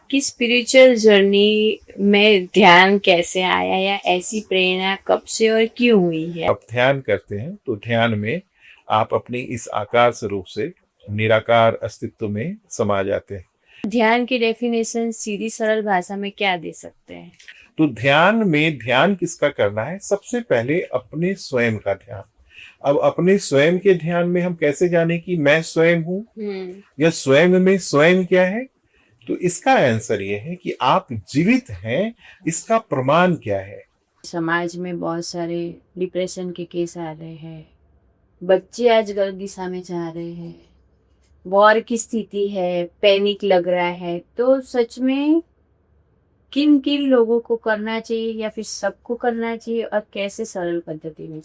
आपकी spiritual journey में ध्यान कैसे आया या ऐसी प्रेरणा कब से और क्यों हुई है? आप ध्यान करते हैं तो ध्यान में आप अपनी इस आकार स्वरूप से निराकार अस्तित्व में समा जाते हैं। ध्यान की डेफिनेशन सीधी सरल भाषा में क्या दे सकते हैं? तो ध्यान में ध्यान किसका करना है? सबसे पहले अपने स्वयं का ध्यान। अब अपने स्वयं के ध्यान में हम कैसे जाने कि मैं स्वयं हूं या स्वयं में स्वयं क्या है? तो इसका आंसर ये है कि आप जीवित हैं, इसका प्रमाण क्या है? समाज में बहुत सारे डिप्रेशन के केस आ रहे हैं, बच्चे आज गलत दिशा में जा रहे हैं, वॉर की स्थिति है, पैनिक लग रहा है, तो सच में किन किन लोगों को करना चाहिए या फिर सबको करना चाहिए और कैसे सरल पद्धति में?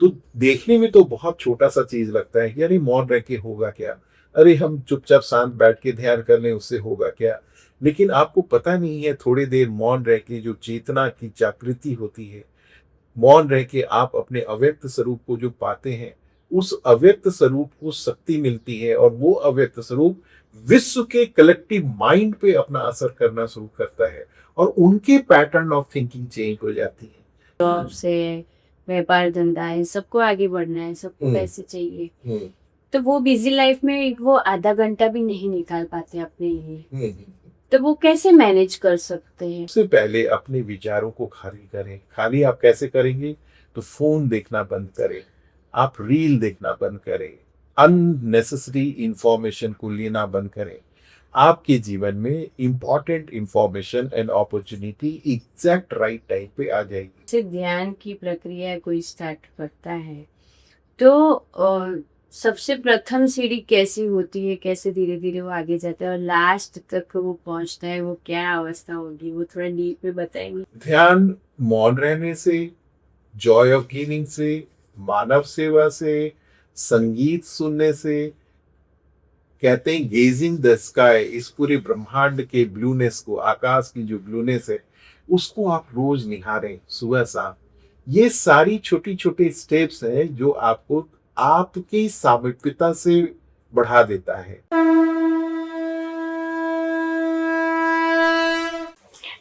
तो देखने में तो बहुत छोटा सा चीज लगता है कि अरे मौन रह के होगा क्या, अरे हम चुपचाप शांत बैठ के ध्यान कर लें उससे होगा क्या। लेकिन आपको पता नहीं है, थोड़ी देर मौन रह के जो चेतना की जागृति होती है, मौन रह के आप अपने अव्यक्त स्वरूप को जो पाते हैं, उस अव्यक्त स्वरूप को शक्ति मिलती है और वो अव्यक्त स्वरूप विश्व के कलेक्टिव माइंड पे अपना असर करना शुरू करता है और उनके पैटर्न ऑफ थिंकिंग चेंज हो जाती है। जॉब से व्यापार धंधा है, सबको आगे बढ़ना है, सबको पैसे चाहिए, तो वो बिजी लाइफ में वो आधा घंटा भी नहीं निकाल पाते अपने लिए, तो वो कैसे मैनेज कर सकते हैं? सबसे पहले अपने विचारों को खाली करें। खाली आप कैसे करेंगे? तो फोन देखना बंद करें, आप रील देखना बंद करें, अननेसेसरी इंफॉर्मेशन को लेना बंद करें। आपके जीवन में important information and opportunity exact right time पे आ जाएगी। से ध्यान की प्रक्रिया कोई स्टार्ट करता है तो सबसे प्रथम सीढ़ी कैसी होती है, कैसे धीरे धीरे वो आगे जाता है और लास्ट तक वो पहुंचता है, वो क्या अवस्था होगी, वो थोड़ा डीप में बताएंगे? ध्यान मौन रहने से, जॉय ऑफ गिविंग से, मानव सेवा से, संगीत सुनने से, कहते हैं गेजिंग द स्काई, इस पूरे ब्रह्मांड के ब्लूनेस को, आकाश की जो ब्लूनेस है उसको आप रोज निहारें सुबह शाम। ये सारी छोटी छोटी स्टेप्स हैं जो आपको आपकी सामीप्यता से बढ़ा देता है।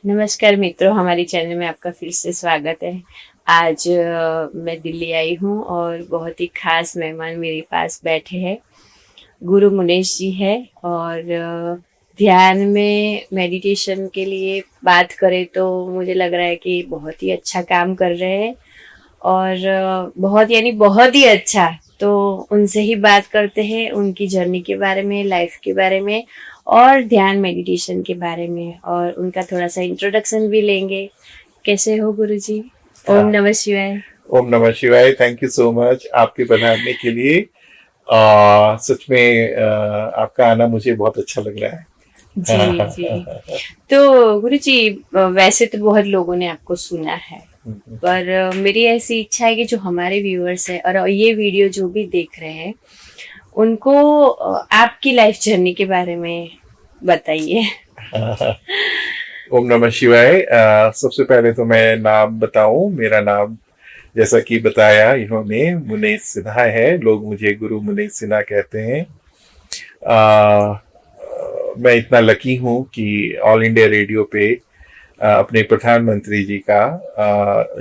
नमस्कार मित्रों, हमारे चैनल में आपका फिर से स्वागत है। आज मैं दिल्ली आई हूँ और बहुत ही खास मेहमान मेरे पास बैठे हैं। गुरु मुनेश जी है और ध्यान में मेडिटेशन के लिए बात करें तो मुझे लग रहा है कि बहुत ही अच्छा काम कर रहे हैं और बहुत ही अच्छा। तो उनसे ही बात करते हैं, उनकी जर्नी के बारे में, लाइफ के बारे में और ध्यान मेडिटेशन के बारे में, और उनका थोड़ा सा इंट्रोडक्शन भी लेंगे। कैसे हो गुरुजी? ओम नमः शिवाय। ओम नमः शिवाय। थैंक यू सो मच आपके बनाने के लिए। सच में आपका आना मुझे बहुत अच्छा लग रहा है। जी जी। तो गुरुजी, वैसे तो बहुत लोगों ने आपको सुना है, पर मेरी ऐसी इच्छा है कि जो हमारे व्यूअर्स हैं और ये वीडियो जो भी देख रहे हैं, उनको आपकी लाइफ जर्नी के बारे में बताइए। ओम नमः शिवाय। सबसे पहले तो मैं नाम बताऊं। मेरा नाम जैसा कि बताया इन्होंने, मुनेश सिन्हा है। लोग मुझे गुरु मुनेश सिन्हा कहते हैं। मैं इतना लकी हूं कि ऑल इंडिया रेडियो पे अपने प्रधानमंत्री जी का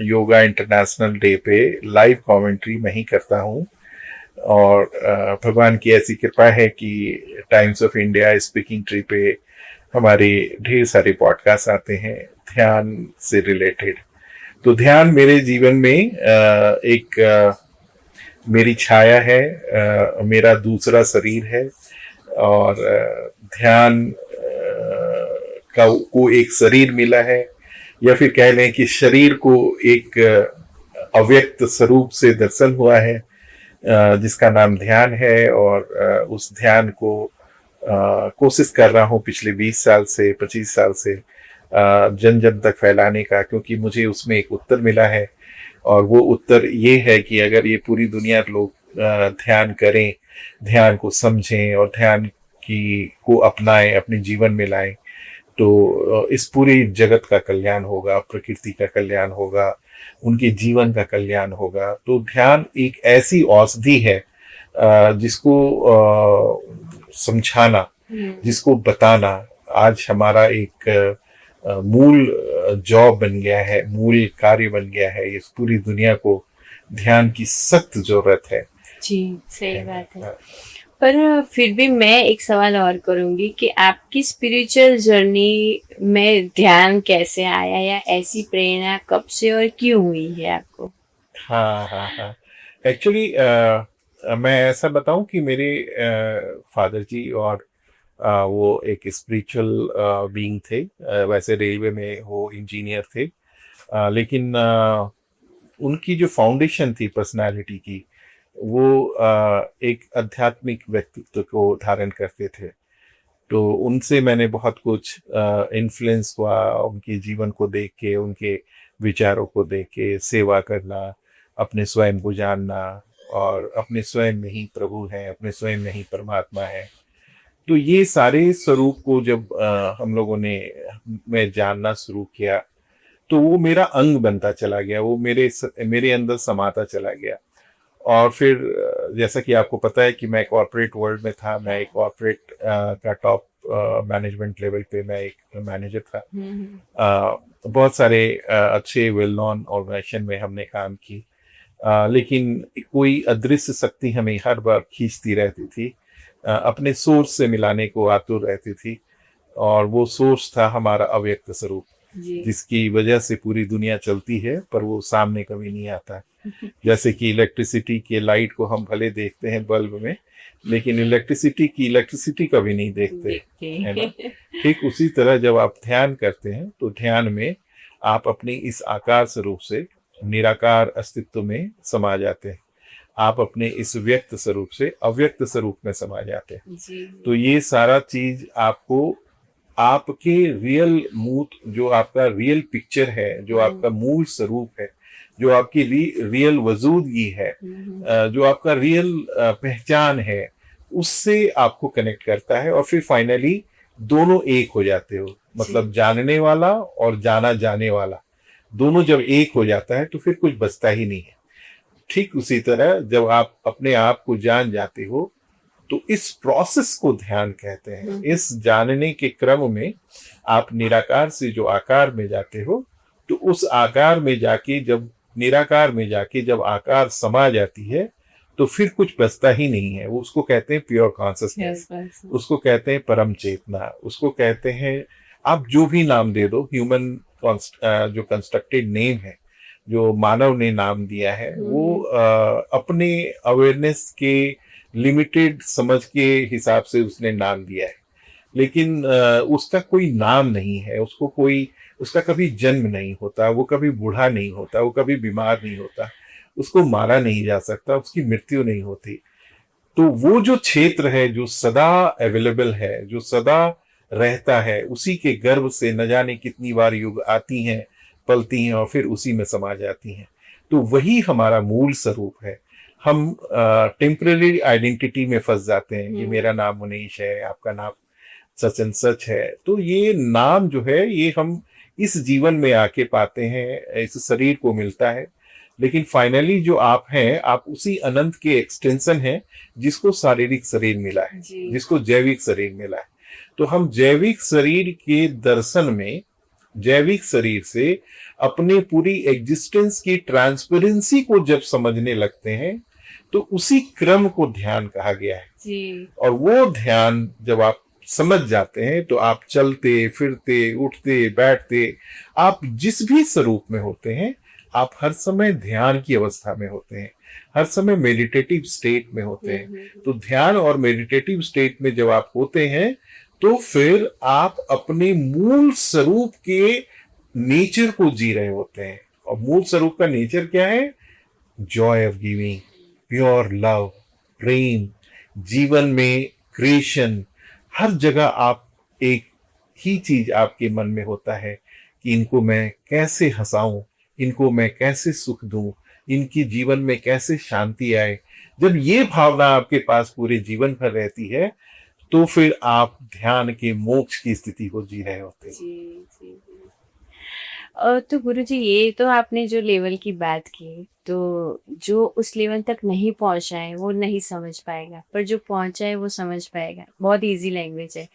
योगा इंटरनेशनल डे पे लाइव कमेंट्री मैं ही करता हूं और भगवान की ऐसी कृपा है कि times of India speaking tree पे हमारे ढेर सारे पॉडकास्ट आते हैं ध्यान से रिलेटेड। तो ध्यान मेरे जीवन में एक मेरी छाया है, मेरा दूसरा शरीर है और ध्यान को एक शरीर मिला है, या फिर कह लें कि शरीर को एक अव्यक्त स्वरूप से दर्शन हुआ है जिसका नाम ध्यान है। और उस ध्यान को कोशिश कर रहा हूँ पिछले 20 साल से 25 साल से जन जन तक फैलाने का, क्योंकि मुझे उसमें एक उत्तर मिला है और वो उत्तर ये है कि अगर ये पूरी दुनिया लोग ध्यान करें, ध्यान को समझें और ध्यान को अपनाएं, अपने जीवन में लाएं, तो इस पूरे जगत का कल्याण होगा, प्रकृति का कल्याण होगा, उनके जीवन का कल्याण होगा। तो ध्यान एक ऐसी औषधि है जिसको समझाना, जिसको बताना आज हमारा एक मूल जॉब बन गया है, मूल कार्य बन गया है। इस पूरी दुनिया को ध्यान की सख्त जरूरत है। जी, सही बात है। हाँ। पर फिर भी मैं एक सवाल और करूंगी कि आपकी स्पिरिचुअल जर्नी में ध्यान कैसे आया, या ऐसी प्रेरणा कब से और क्यों हुई है आपको? हाँ हाँ हाँ। एक्चुअली मैं ऐसा बताऊं कि मेरे फादर जी और वो एक स्पिरिचुअल बीइंग थे। वैसे रेलवे में वो इंजीनियर थे, लेकिन उनकी जो फाउंडेशन थी पर्सनालिटी की, वो एक आध्यात्मिक व्यक्तित्व को धारण करते थे। तो उनसे मैंने बहुत कुछ इन्फ्लुएंस हुआ, उनके जीवन को देख के, उनके विचारों को देख के, सेवा करना, अपने स्वयं को जानना, और अपने स्वयं में ही प्रभु है, अपने स्वयं में ही परमात्मा है। तो ये सारे स्वरूप को जब हम लोगों ने मैं जानना शुरू किया, तो वो मेरा अंग बनता चला गया, वो मेरे अंदर समाता चला गया। और फिर जैसा कि आपको पता है कि मैं कॉर्पोरेट वर्ल्ड में था, मैं एक कॉर्पोरेट का टॉप मैनेजमेंट लेवल पे मैं एक मैनेजर था। बहुत सारे अच्छे वेल नॉन ऑर्गेनाइजेशन में हमने काम की, लेकिन कोई अदृश्य शक्ति हमें हर बार खींचती रहती थी, अपने सोर्स से मिलाने को आतुर रहती थी। और वो सोर्स था हमारा अव्यक्त स्वरूप, जी। जिसकी वजह से पूरी दुनिया चलती है, पर वो सामने कभी नहीं आता। जैसे कि इलेक्ट्रिसिटी के लाइट को हम भले देखते हैं बल्ब में, लेकिन इलेक्ट्रिसिटी की इलेक्ट्रिसिटी कभी नहीं देखते, है ना। ठीक उसी तरह जब आप ध्यान करते हैं, तो ध्यान में आप अपनी इस आकार स्वरूप से निराकार अस्तित्व में समा जाते हैं। आप अपने इस व्यक्त स्वरूप से अव्यक्त स्वरूप में समा जाते हैं। जी। तो ये सारा चीज आपको आपके रियल मूड, जो आपका रियल पिक्चर है, जो आपका मूल स्वरूप है, जो आपकी रियल वजूदगी है, जो आपका रियल पहचान है, उससे आपको कनेक्ट करता है। और फिर फाइनली दोनों एक हो जाते हो, मतलब जानने वाला और जाना जाने वाला दोनों जब एक हो जाता है, तो फिर कुछ बचता ही नहीं है। ठीक उसी तरह जब आप अपने आप को जान जाते हो, तो इस प्रोसेस को ध्यान कहते हैं। इस जानने के क्रम में आप निराकार से जो आकार में जाते हो, तो उस आकार में जाके जब निराकार में जाके जब आकार समा जाती है, तो फिर कुछ बचता ही नहीं है। वो उसको कहते हैं प्योर कॉन्शियसनेस, उसको कहते हैं परम चेतना, उसको कहते हैं, आप जो भी नाम दे दो, ह्यूमन जो कंस्ट्रक्टेड नेम है, जो मानव ने नाम दिया है, वो अपने अवेयरनेस के लिमिटेड समझ के हिसाब से उसने नाम दिया है। लेकिन उसका कोई नाम नहीं है, उसको कोई, उसका कभी जन्म नहीं होता, वो कभी बूढ़ा नहीं होता, वो कभी बीमार नहीं होता, उसको मारा नहीं जा सकता, उसकी मृत्यु नहीं होती। तो वो जो क्षेत्र है जो सदा अवेलेबल है, जो सदा रहता है, उसी के गर्भ से न जाने कितनी बार युग आती हैं, पलती हैं, और फिर उसी में समा जाती हैं। तो वही हमारा मूल स्वरूप है। हम टेम्पररी आइडेंटिटी में फंस जाते हैं, ये मेरा नाम मुनीश है, आपका नाम सच एंड सच है। तो ये नाम जो है, ये हम इस जीवन में आके पाते हैं, इस शरीर को मिलता है। लेकिन फाइनली जो आप हैं, आप उसी अनंत के एक्सटेंशन हैं, जिसको शारीरिक शरीर मिला है, जिसको जैविक शरीर मिला है। तो हम जैविक शरीर के दर्शन में, जैविक शरीर से अपने पूरी एग्जिस्टेंस की ट्रांसपेरेंसी को जब समझने लगते हैं, तो उसी क्रम को ध्यान कहा गया है। जी। और वो ध्यान जब आप समझ जाते हैं, तो आप चलते फिरते, उठते बैठते, आप जिस भी स्वरूप में होते हैं, आप हर समय ध्यान की अवस्था में होते हैं, हर समय मेडिटेटिव स्टेट में होते हैं। तो ध्यान और मेडिटेटिव स्टेट में जब आप होते हैं, तो फिर आप अपने मूल स्वरूप के नेचर को जी रहे होते हैं। और मूल स्वरूप का नेचर क्या है? Joy of giving, pure love, प्रेम। जीवन में क्रिएशन, हर जगह आप एक ही चीज आपके मन में होता है कि इनको मैं कैसे हंसाऊं, इनको मैं कैसे सुख दूं, इनकी जीवन में कैसे शांति आए। जब ये भावना आपके पास पूरे जीवन भर रहती है, तो फिर आप ध्यान के मोक्ष की स्थिति को जी रहे होते हैं। जी, जी, जी। तो गुरुजी, ये तो आपने जो लेवल की बात की, तो जो उस लेवल तक नहीं पहुंचा है वो नहीं समझ पाएगा, पर जो पहुंचा है वो समझ पाएगा। बहुत इजी लैंग्वेज है।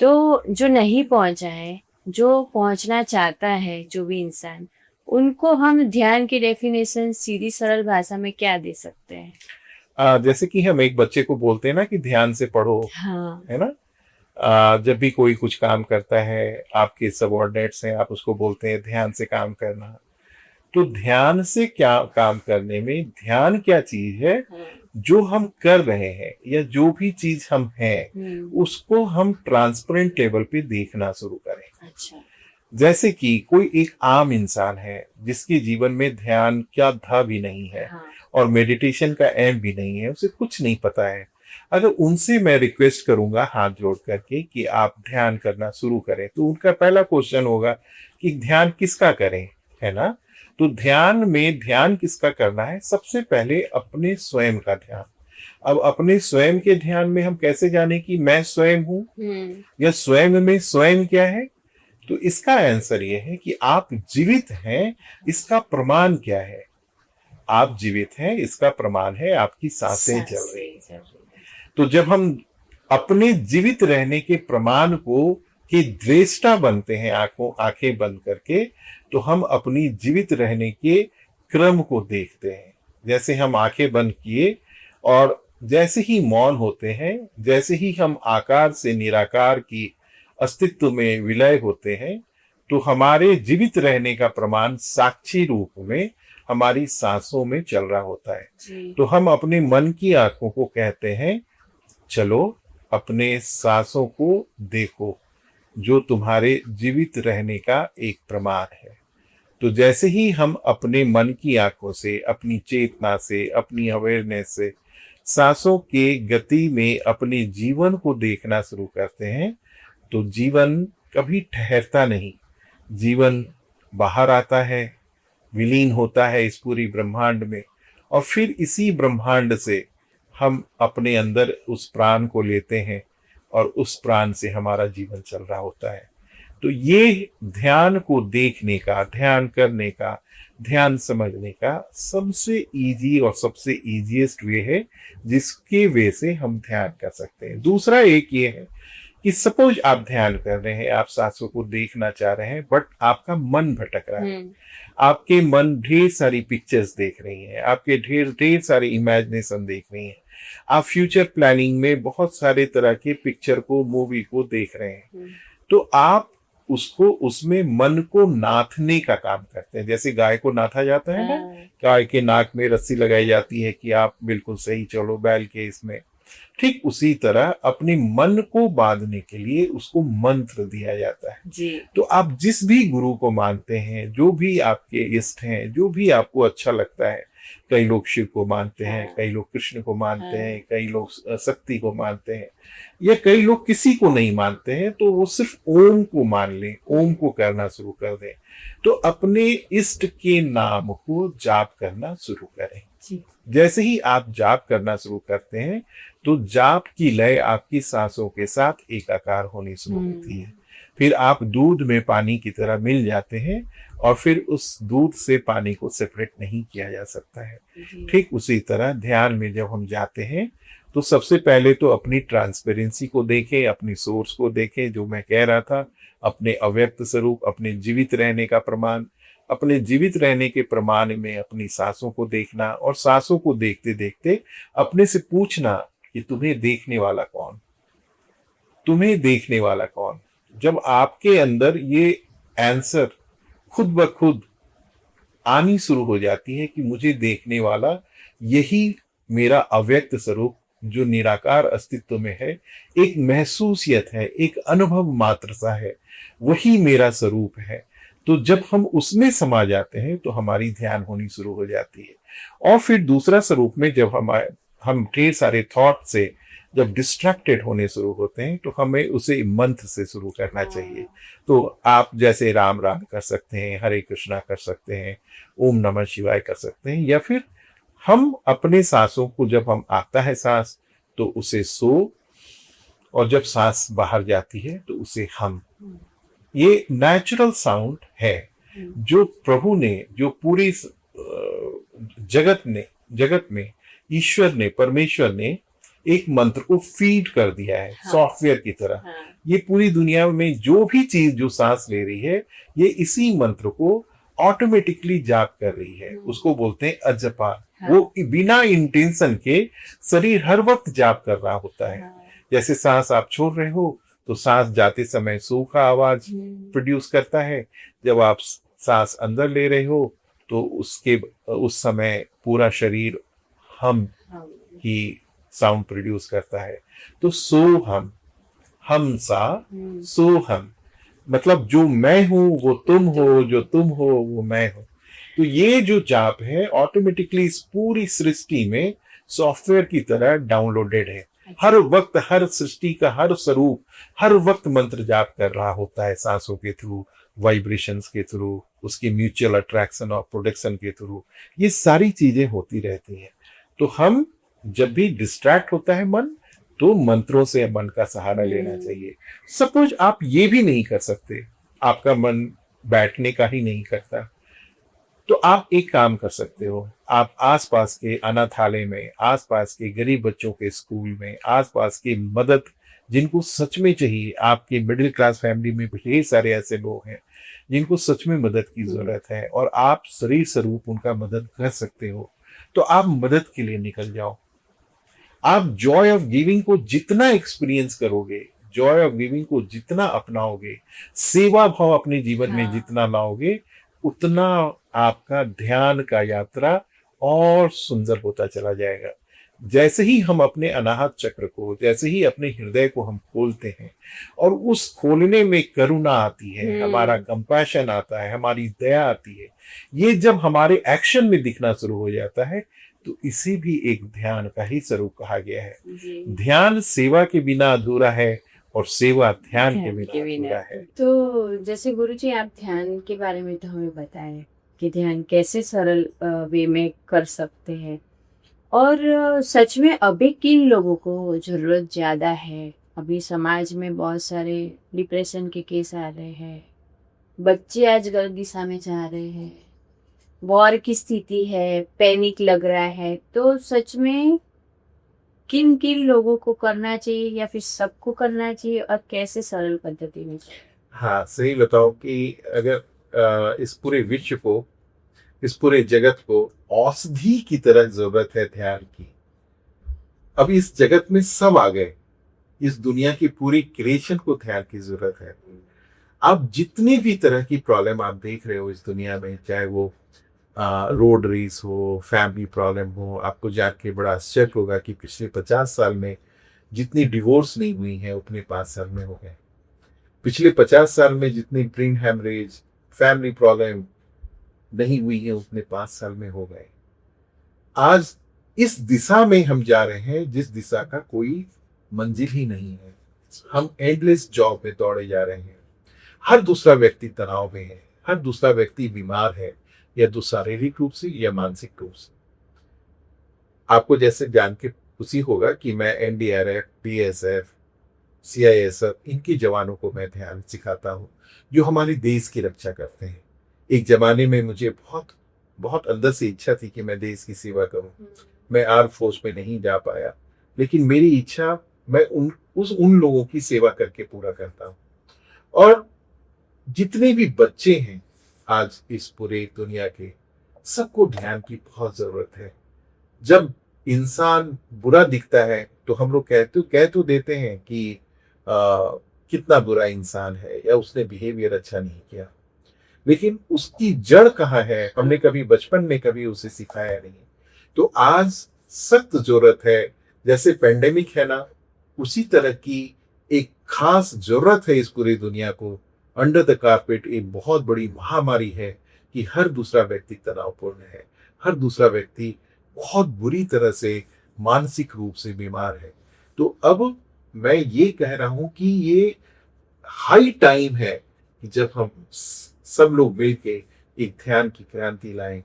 तो जो नहीं पहुंचा है, जो पहुंचना चाहता है, जो भी इंसान, उनको हम ध्यान की डेफिनेशन सीधी सरल भाषा में क्या दे सकते हैं? जैसे कि हम एक बच्चे को बोलते हैं ना कि ध्यान से पढ़ो, हाँ। है ना। जब भी कोई कुछ काम करता है, आपके सबऑर्डिनेट्स हैं, आप उसको बोलते हैं ध्यान से काम करना। तो ध्यान से क्या काम करने में, ध्यान क्या चीज है, जो हम कर रहे हैं या जो भी चीज हम हैं, उसको हम ट्रांसपेरेंट लेवल पे देखना शुरू करें। अच्छा। जैसे कि कोई एक आम इंसान है जिसके जीवन में ध्यान क्या था भी नहीं है, हाँ। और मेडिटेशन का एम भी नहीं है, उसे कुछ नहीं पता है। अगर उनसे मैं रिक्वेस्ट करूंगा हाथ जोड़ करके कि आप ध्यान करना शुरू करें, तो उनका पहला क्वेश्चन होगा कि ध्यान किसका करें, है ना। तो ध्यान किसका करना है? सबसे पहले अपने स्वयं का ध्यान। अब अपने स्वयं के ध्यान में हम कैसे जाने कि मैं स्वयं हूं, या स्वयं में स्वयं क्या है? तो इसका आंसर ये है कि आप जीवित हैं, इसका प्रमाण क्या है? आप जीवित हैं, इसका प्रमाण है आपकी सांसें चल रही हैं। तो जब हम अपने जीवित रहने के प्रमाण को के दृष्टा बनते हैं, आंखें बंद करके, तो हम अपनी जीवित रहने के क्रम को देखते हैं। जैसे हम आंखें बंद किए और जैसे ही मौन होते हैं, जैसे ही हम आकार से निराकार की अस्तित्व में विलय होते हैं, तो हमारे जीवित रहने का प्रमाण साक्षी रूप में हमारी सांसों में चल रहा होता है। तो हम अपने मन की आंखों को कहते हैं, चलो अपने सांसों को देखो, जो तुम्हारे जीवित रहने का एक प्रमाण है। तो जैसे ही हम अपने मन की आंखों से, अपनी चेतना से, अपनी अवेयरनेस से सांसों के गति में अपने जीवन को देखना शुरू करते हैं, तो जीवन कभी ठहरता नहीं। जीवन बाहर आता है, विलीन होता है इस पूरी ब्रह्मांड में, और फिर इसी ब्रह्मांड से हम अपने अंदर उस प्राण को लेते हैं, और उस प्राण से हमारा जीवन चल रहा होता है। तो ये ध्यान को देखने का, ध्यान करने का, ध्यान समझने का सबसे इजी और सबसे इजीएस्ट वे है, जिसके वे से हम ध्यान कर सकते हैं। दूसरा एक ये है कि सपोज आप ध्यान कर रहे हैं, आप सांसों को देखना चाह रहे हैं, बट आपका मन भटक रहा है। आपके मन ढेर सारी पिक्चर्स देख रही है, आपके ढेर सारी इमेजिनेशन देख रही है। आप फ्यूचर प्लानिंग में बहुत सारे तरह के पिक्चर को, मूवी को देख रहे हैं। तो आप उसको, उसमें मन को नाथने का काम करते हैं। जैसे गाय को नाथा जाता है ना, गाय के नाक में रस्सी लगाई जाती है कि आप बिल्कुल सही चलो, बैल के इसमें। ठीक उसी तरह अपने मन को बांधने के लिए उसको मंत्र दिया जाता है जी। तो आप जिस भी गुरु को मानते हैं, जो भी आपके इष्ट हैं, जो भी आपको अच्छा लगता है, कई लोग शिव को मानते हैं, कई लोग कृष्ण को मानते हैं, कई लोग शक्ति को मानते हैं, या कई लोग किसी को नहीं मानते हैं, तो वो सिर्फ ओम को मान लें, ओम को करना शुरू कर दें। तो अपने इष्ट के नाम को जाप करना शुरू करें। जैसे ही आप जाप करना शुरू करते हैं, तो जाप की लय आपकी सांसों के साथ एकाकार होनी शुरू होती है। फिर आप दूध में पानी की तरह मिल जाते हैं, और फिर उस दूध से पानी को सेपरेट नहीं किया जा सकता है। ठीक उसी तरह ध्यान में जब हम जाते हैं, तो सबसे पहले तो अपनी ट्रांसपेरेंसी को देखें, अपनी सोर्स को देखें, जो मैं कह रहा था, अपने अव्यक्त स्वरूप, अपने जीवित रहने का प्रमाण, अपने जीवित रहने के प्रमाण में अपनी सांसों को देखना, और सांसों को देखते देखते अपने से पूछना कि तुम्हें देखने वाला कौन, तुम्हें देखने वाला कौन। जब आपके अंदर ये आंसर खुद ब खुद आनी शुरू हो जाती है कि मुझे देखने वाला यही मेरा अव्यक्त स्वरूप जो निराकार अस्तित्व में है, एक महसूसियत है, एक अनुभव मात्र सा है, वही मेरा स्वरूप है। तो जब हम उसमें समा जाते हैं, तो हमारी ध्यान होनी शुरू हो जाती है। और फिर दूसरा स्वरूप में जब हम ढेर सारे थॉट से जब डिस्ट्रैक्टेड होने शुरू होते हैं, तो हमें उसे मंत्र से शुरू करना चाहिए। तो आप जैसे राम राम कर सकते हैं, हरे कृष्णा कर सकते हैं, ओम नमः शिवाय कर सकते हैं, या फिर हम अपने सांसों को, जब हम आता है सांस, तो उसे सो, और जब सांस बाहर जाती है तो उसे हम। ये नेचुरल साउंड है जो प्रभु ने, जो पूरी जगत में ईश्वर ने, परमेश्वर ने एक मंत्र को फीड कर दिया है, हाँ। सॉफ्टवेयर की तरह। हाँ। ये पूरी दुनिया में जो भी चीज जो सांस ले रही है, ये इसी मंत्र को ऑटोमेटिकली जाप कर रही है। उसको बोलते हैं अजपा। हाँ। वो बिना इंटेंशन के शरीर हर वक्त जाप कर रहा होता है। हाँ। जैसे सांस आप छोड़ रहे हो तो सांस जाते समय सू का आवाज प्रोड्यूस करता है। जब आप सांस अंदर ले रहे हो तो उस समय पूरा शरीर हम की साउंड प्रोड्यूस करता है। तो हम सा सो हम, मतलब जो मैं हूं वो तुम हो, जो तुम हो वो मैं हूं। तो ये जो जाप है ऑटोमेटिकली इस पूरी सृष्टि में सॉफ्टवेयर की तरह डाउनलोडेड है। हर वक्त हर सृष्टि का हर स्वरूप हर वक्त मंत्र जाप कर रहा होता है, सांसों के थ्रू, वाइब्रेशंस के थ्रू, उसकी म्यूचुअल अट्रैक्शन और प्रोडक्शन के थ्रू। ये सारी चीजें होती रहती हैं। तो हम जब भी डिस्ट्रैक्ट होता है मन, तो मंत्रों से मन का सहारा लेना चाहिए। सपोज आप ये भी नहीं कर सकते, आपका मन बैठने का ही नहीं करता, तो आप एक काम कर सकते हो। आप आसपास के अनाथालय में, आसपास के गरीब बच्चों के स्कूल में, आसपास की मदद जिनको सच में चाहिए, आपके मिडिल क्लास फैमिली में ढेर सारे ऐसे लोग हैं जिनको सच में मदद की जरूरत है और आप शरीर स्वरूप उनका मदद कर सकते हो, तो आप मदद के लिए निकल जाओ। आप जॉय ऑफ गिविंग को जितना एक्सपीरियंस करोगे, जॉय ऑफ गिविंग को जितना अपनाओगे, सेवा भाव अपने जीवन में जितना लाओगे, उतना आपका ध्यान का यात्रा और सुंदर होता चला जाएगा। जैसे ही हम अपने अनाहत चक्र को, जैसे ही अपने हृदय को हम खोलते हैं और उस खोलने में करुणा आती है, हमारा कंपैशन आता है, हमारी दया आती है, ये जब हमारे एक्शन में दिखना शुरू हो जाता है, तो इसे भी एक ध्यान का ही स्वरूप कहा गया है। ध्यान सेवा के बिना अधूरा है और सेवा ध्यान के बिना अधूरा है। तो जैसे गुरुजी आप ध्यान के बारे में तो हमें बताएं कि ध्यान कैसे सरल वे में कर सकते हैं, और सच में अभी किन लोगों को जरूरत ज्यादा है। अभी समाज में बहुत सारे डिप्रेशन के केस आ रहे हैं, बच्चे आज गलत दिशा में जा रहे हैं, वॉर की स्थिति है, पैनिक लग रहा है, तो सच में किन किन लोगों को करना चाहिए या फिर सबको करना चाहिए और कैसे सरल पद्धति में? हाँ, सही बताओ कि अगर इस पूरे विश्व को, इस पूरे जगत को औषधि की तरह जरूरत है ध्यान की। अब इस जगत में सब आ गए, इस दुनिया की पूरी क्रिएशन को ध्यान की जरूरत है। अब जितनी भी तरह की प्रॉब्लम आप देख रहे हो इस दुनिया में, चाहे वो रोड रेस हो, फैमिली प्रॉब्लम हो, आपको जान के बड़ा आश्चर्य होगा कि पिछले 50 साल में जितनी डिवोर्स नहीं हुई है उतने 5 साल में हो गए। पिछले 50 साल में जितनी ब्रेन हैमरेज, फैमिली प्रॉब्लम नहीं हुई है उतने 5 साल में हो गए। आज इस दिशा में हम जा रहे हैं जिस दिशा का कोई मंजिल ही नहीं है। हम एंडलेस जॉब में दौड़े जा रहे हैं। हर दूसरा व्यक्ति तनाव में है, हर दूसरा व्यक्ति बीमार है, या तो शारीरिक रूप से या मानसिक रूप से। आपको जैसे जान के खुशी होगा कि मैं एनडीआरएफ, बीएसएफ, सीआईएसएफ, इनके जवानों को मैं ध्यान सिखाता हूँ जो हमारे देश की रक्षा करते हैं। एक जमाने में मुझे बहुत अंदर से इच्छा थी कि मैं देश की सेवा करूं। मैं आर्म फोर्स में नहीं जा पाया, लेकिन मेरी इच्छा मैं उन लोगों की सेवा करके पूरा करता हूं। और जितने भी बच्चे हैं आज इस पूरे दुनिया के, सबको ध्यान की बहुत जरूरत है। जब इंसान बुरा दिखता है तो हम लोग कह तो देते हैं कि कितना बुरा इंसान है या उसने बिहेवियर अच्छा नहीं किया, लेकिन उसकी जड़ कहाँ है हमने कभी बचपन में कभी उसे सिखाया नहीं। तो आज सख्त जरूरत है, जैसे पेंडेमिक है ना, उसी तरह की एक खास जरूरत है इस पूरी दुनिया को। अंडर द कारपेट एक बहुत बड़ी महामारी है कि हर दूसरा व्यक्ति तनावपूर्ण है, हर दूसरा व्यक्ति बहुत बुरी तरह से मानसिक रूप से बीमार है। तो अब मैं ये कह रहा हूं कि ये हाई टाइम है कि जब हम सब लोग मिलके एक ध्यान की क्रांति लाएं।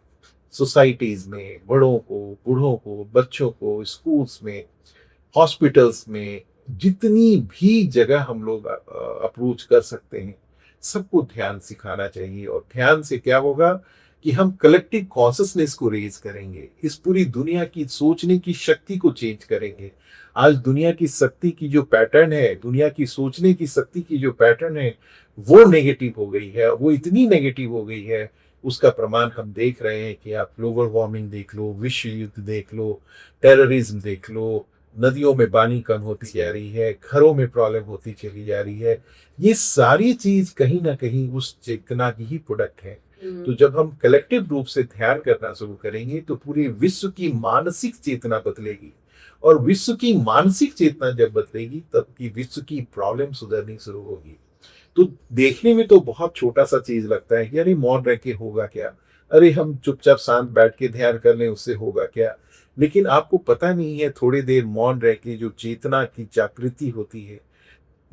सोसाइटीज में बड़ों को, बूढ़ों को, बच्चों को, स्कूल्स में, हॉस्पिटल्स में, जितनी भी जगह हम लोग अप्रोच कर सकते हैं, सबको ध्यान सिखाना चाहिए। और ध्यान से क्या होगा कि हम कलेक्टिव कॉन्शसनेस को रेज करेंगे, इस पूरी दुनिया की सोचने की शक्ति को चेंज करेंगे। आज दुनिया की शक्ति की जो पैटर्न है, दुनिया की सोचने की शक्ति की जो पैटर्न है, वो नेगेटिव हो गई है। वो इतनी नेगेटिव हो गई है, उसका प्रमाण हम देख रहे हैं कि आप ग्लोबल वार्मिंग देख लो, विश्व युद्ध देख लो, टेररिज्म देख लो, नदियों में पानी कम होती जा रही है, घरों में प्रॉब्लम होती चली जा रही है। ये सारी चीज कहीं ना कहीं उस चेतना की ही प्रोडक्ट है। तो जब हम कलेक्टिव रूप से ध्यान करना शुरू करेंगे तो पूरे विश्व की मानसिक चेतना बदलेगी, और विश्व की मानसिक चेतना जब बदलेगी तब की विश्व की प्रॉब्लम सुधरनी शुरू होगी। तो देखने में तो बहुत छोटा सा चीज लगता है कि अरे मौन रह के होगा क्या, अरे हम चुपचाप शांत बैठ के ध्यान कर लें उससे होगा क्या। लेकिन आपको पता नहीं है, थोड़ी देर मौन रह के जो चेतना की जागृति होती है,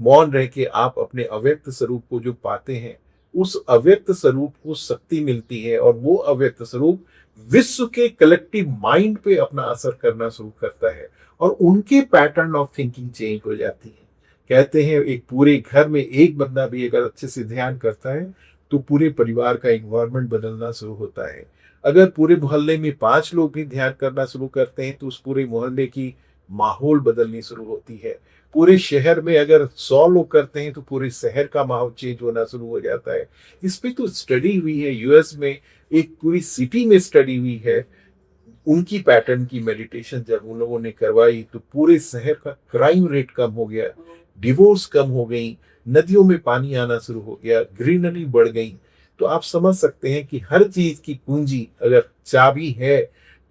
मौन रह के आप अपने अव्यक्त स्वरूप को जो पाते हैं, उस अव्यक्त स्वरूप को शक्ति मिलती है, और वो अव्यक्त स्वरूप विश्व के कलेक्टिव माइंड पे अपना असर करना शुरू करता है, और उनके पैटर्न ऑफ थिंकिंग चेंज हो जाती है। कहते हैं एक पूरे घर में एक बंदा भी अगर अच्छे से ध्यान करता है तो पूरे परिवार का एनवायरनमेंट बदलना शुरू होता है। अगर पूरे मोहल्ले में 5 लोग भी ध्यान करना शुरू करते हैं तो उस पूरे मोहल्ले की माहौल बदलनी शुरू होती है। पूरे शहर में अगर 100 लोग करते हैं तो पूरे शहर का माहौल चेंज होना शुरू हो जाता है। इस पे तो स्टडी हुई है, यूएस में एक पूरी सिटी में स्टडी हुई है। उनकी पैटर्न की मेडिटेशन जब उन लोगों ने करवाई तो पूरे शहर का क्राइम रेट कम हो गया, डिवोर्स कम हो गई, नदियों में पानी आना शुरू हो गया, ग्रीनरी बढ़ गई। तो आप समझ सकते हैं कि हर चीज की कुंजी अगर चाबी है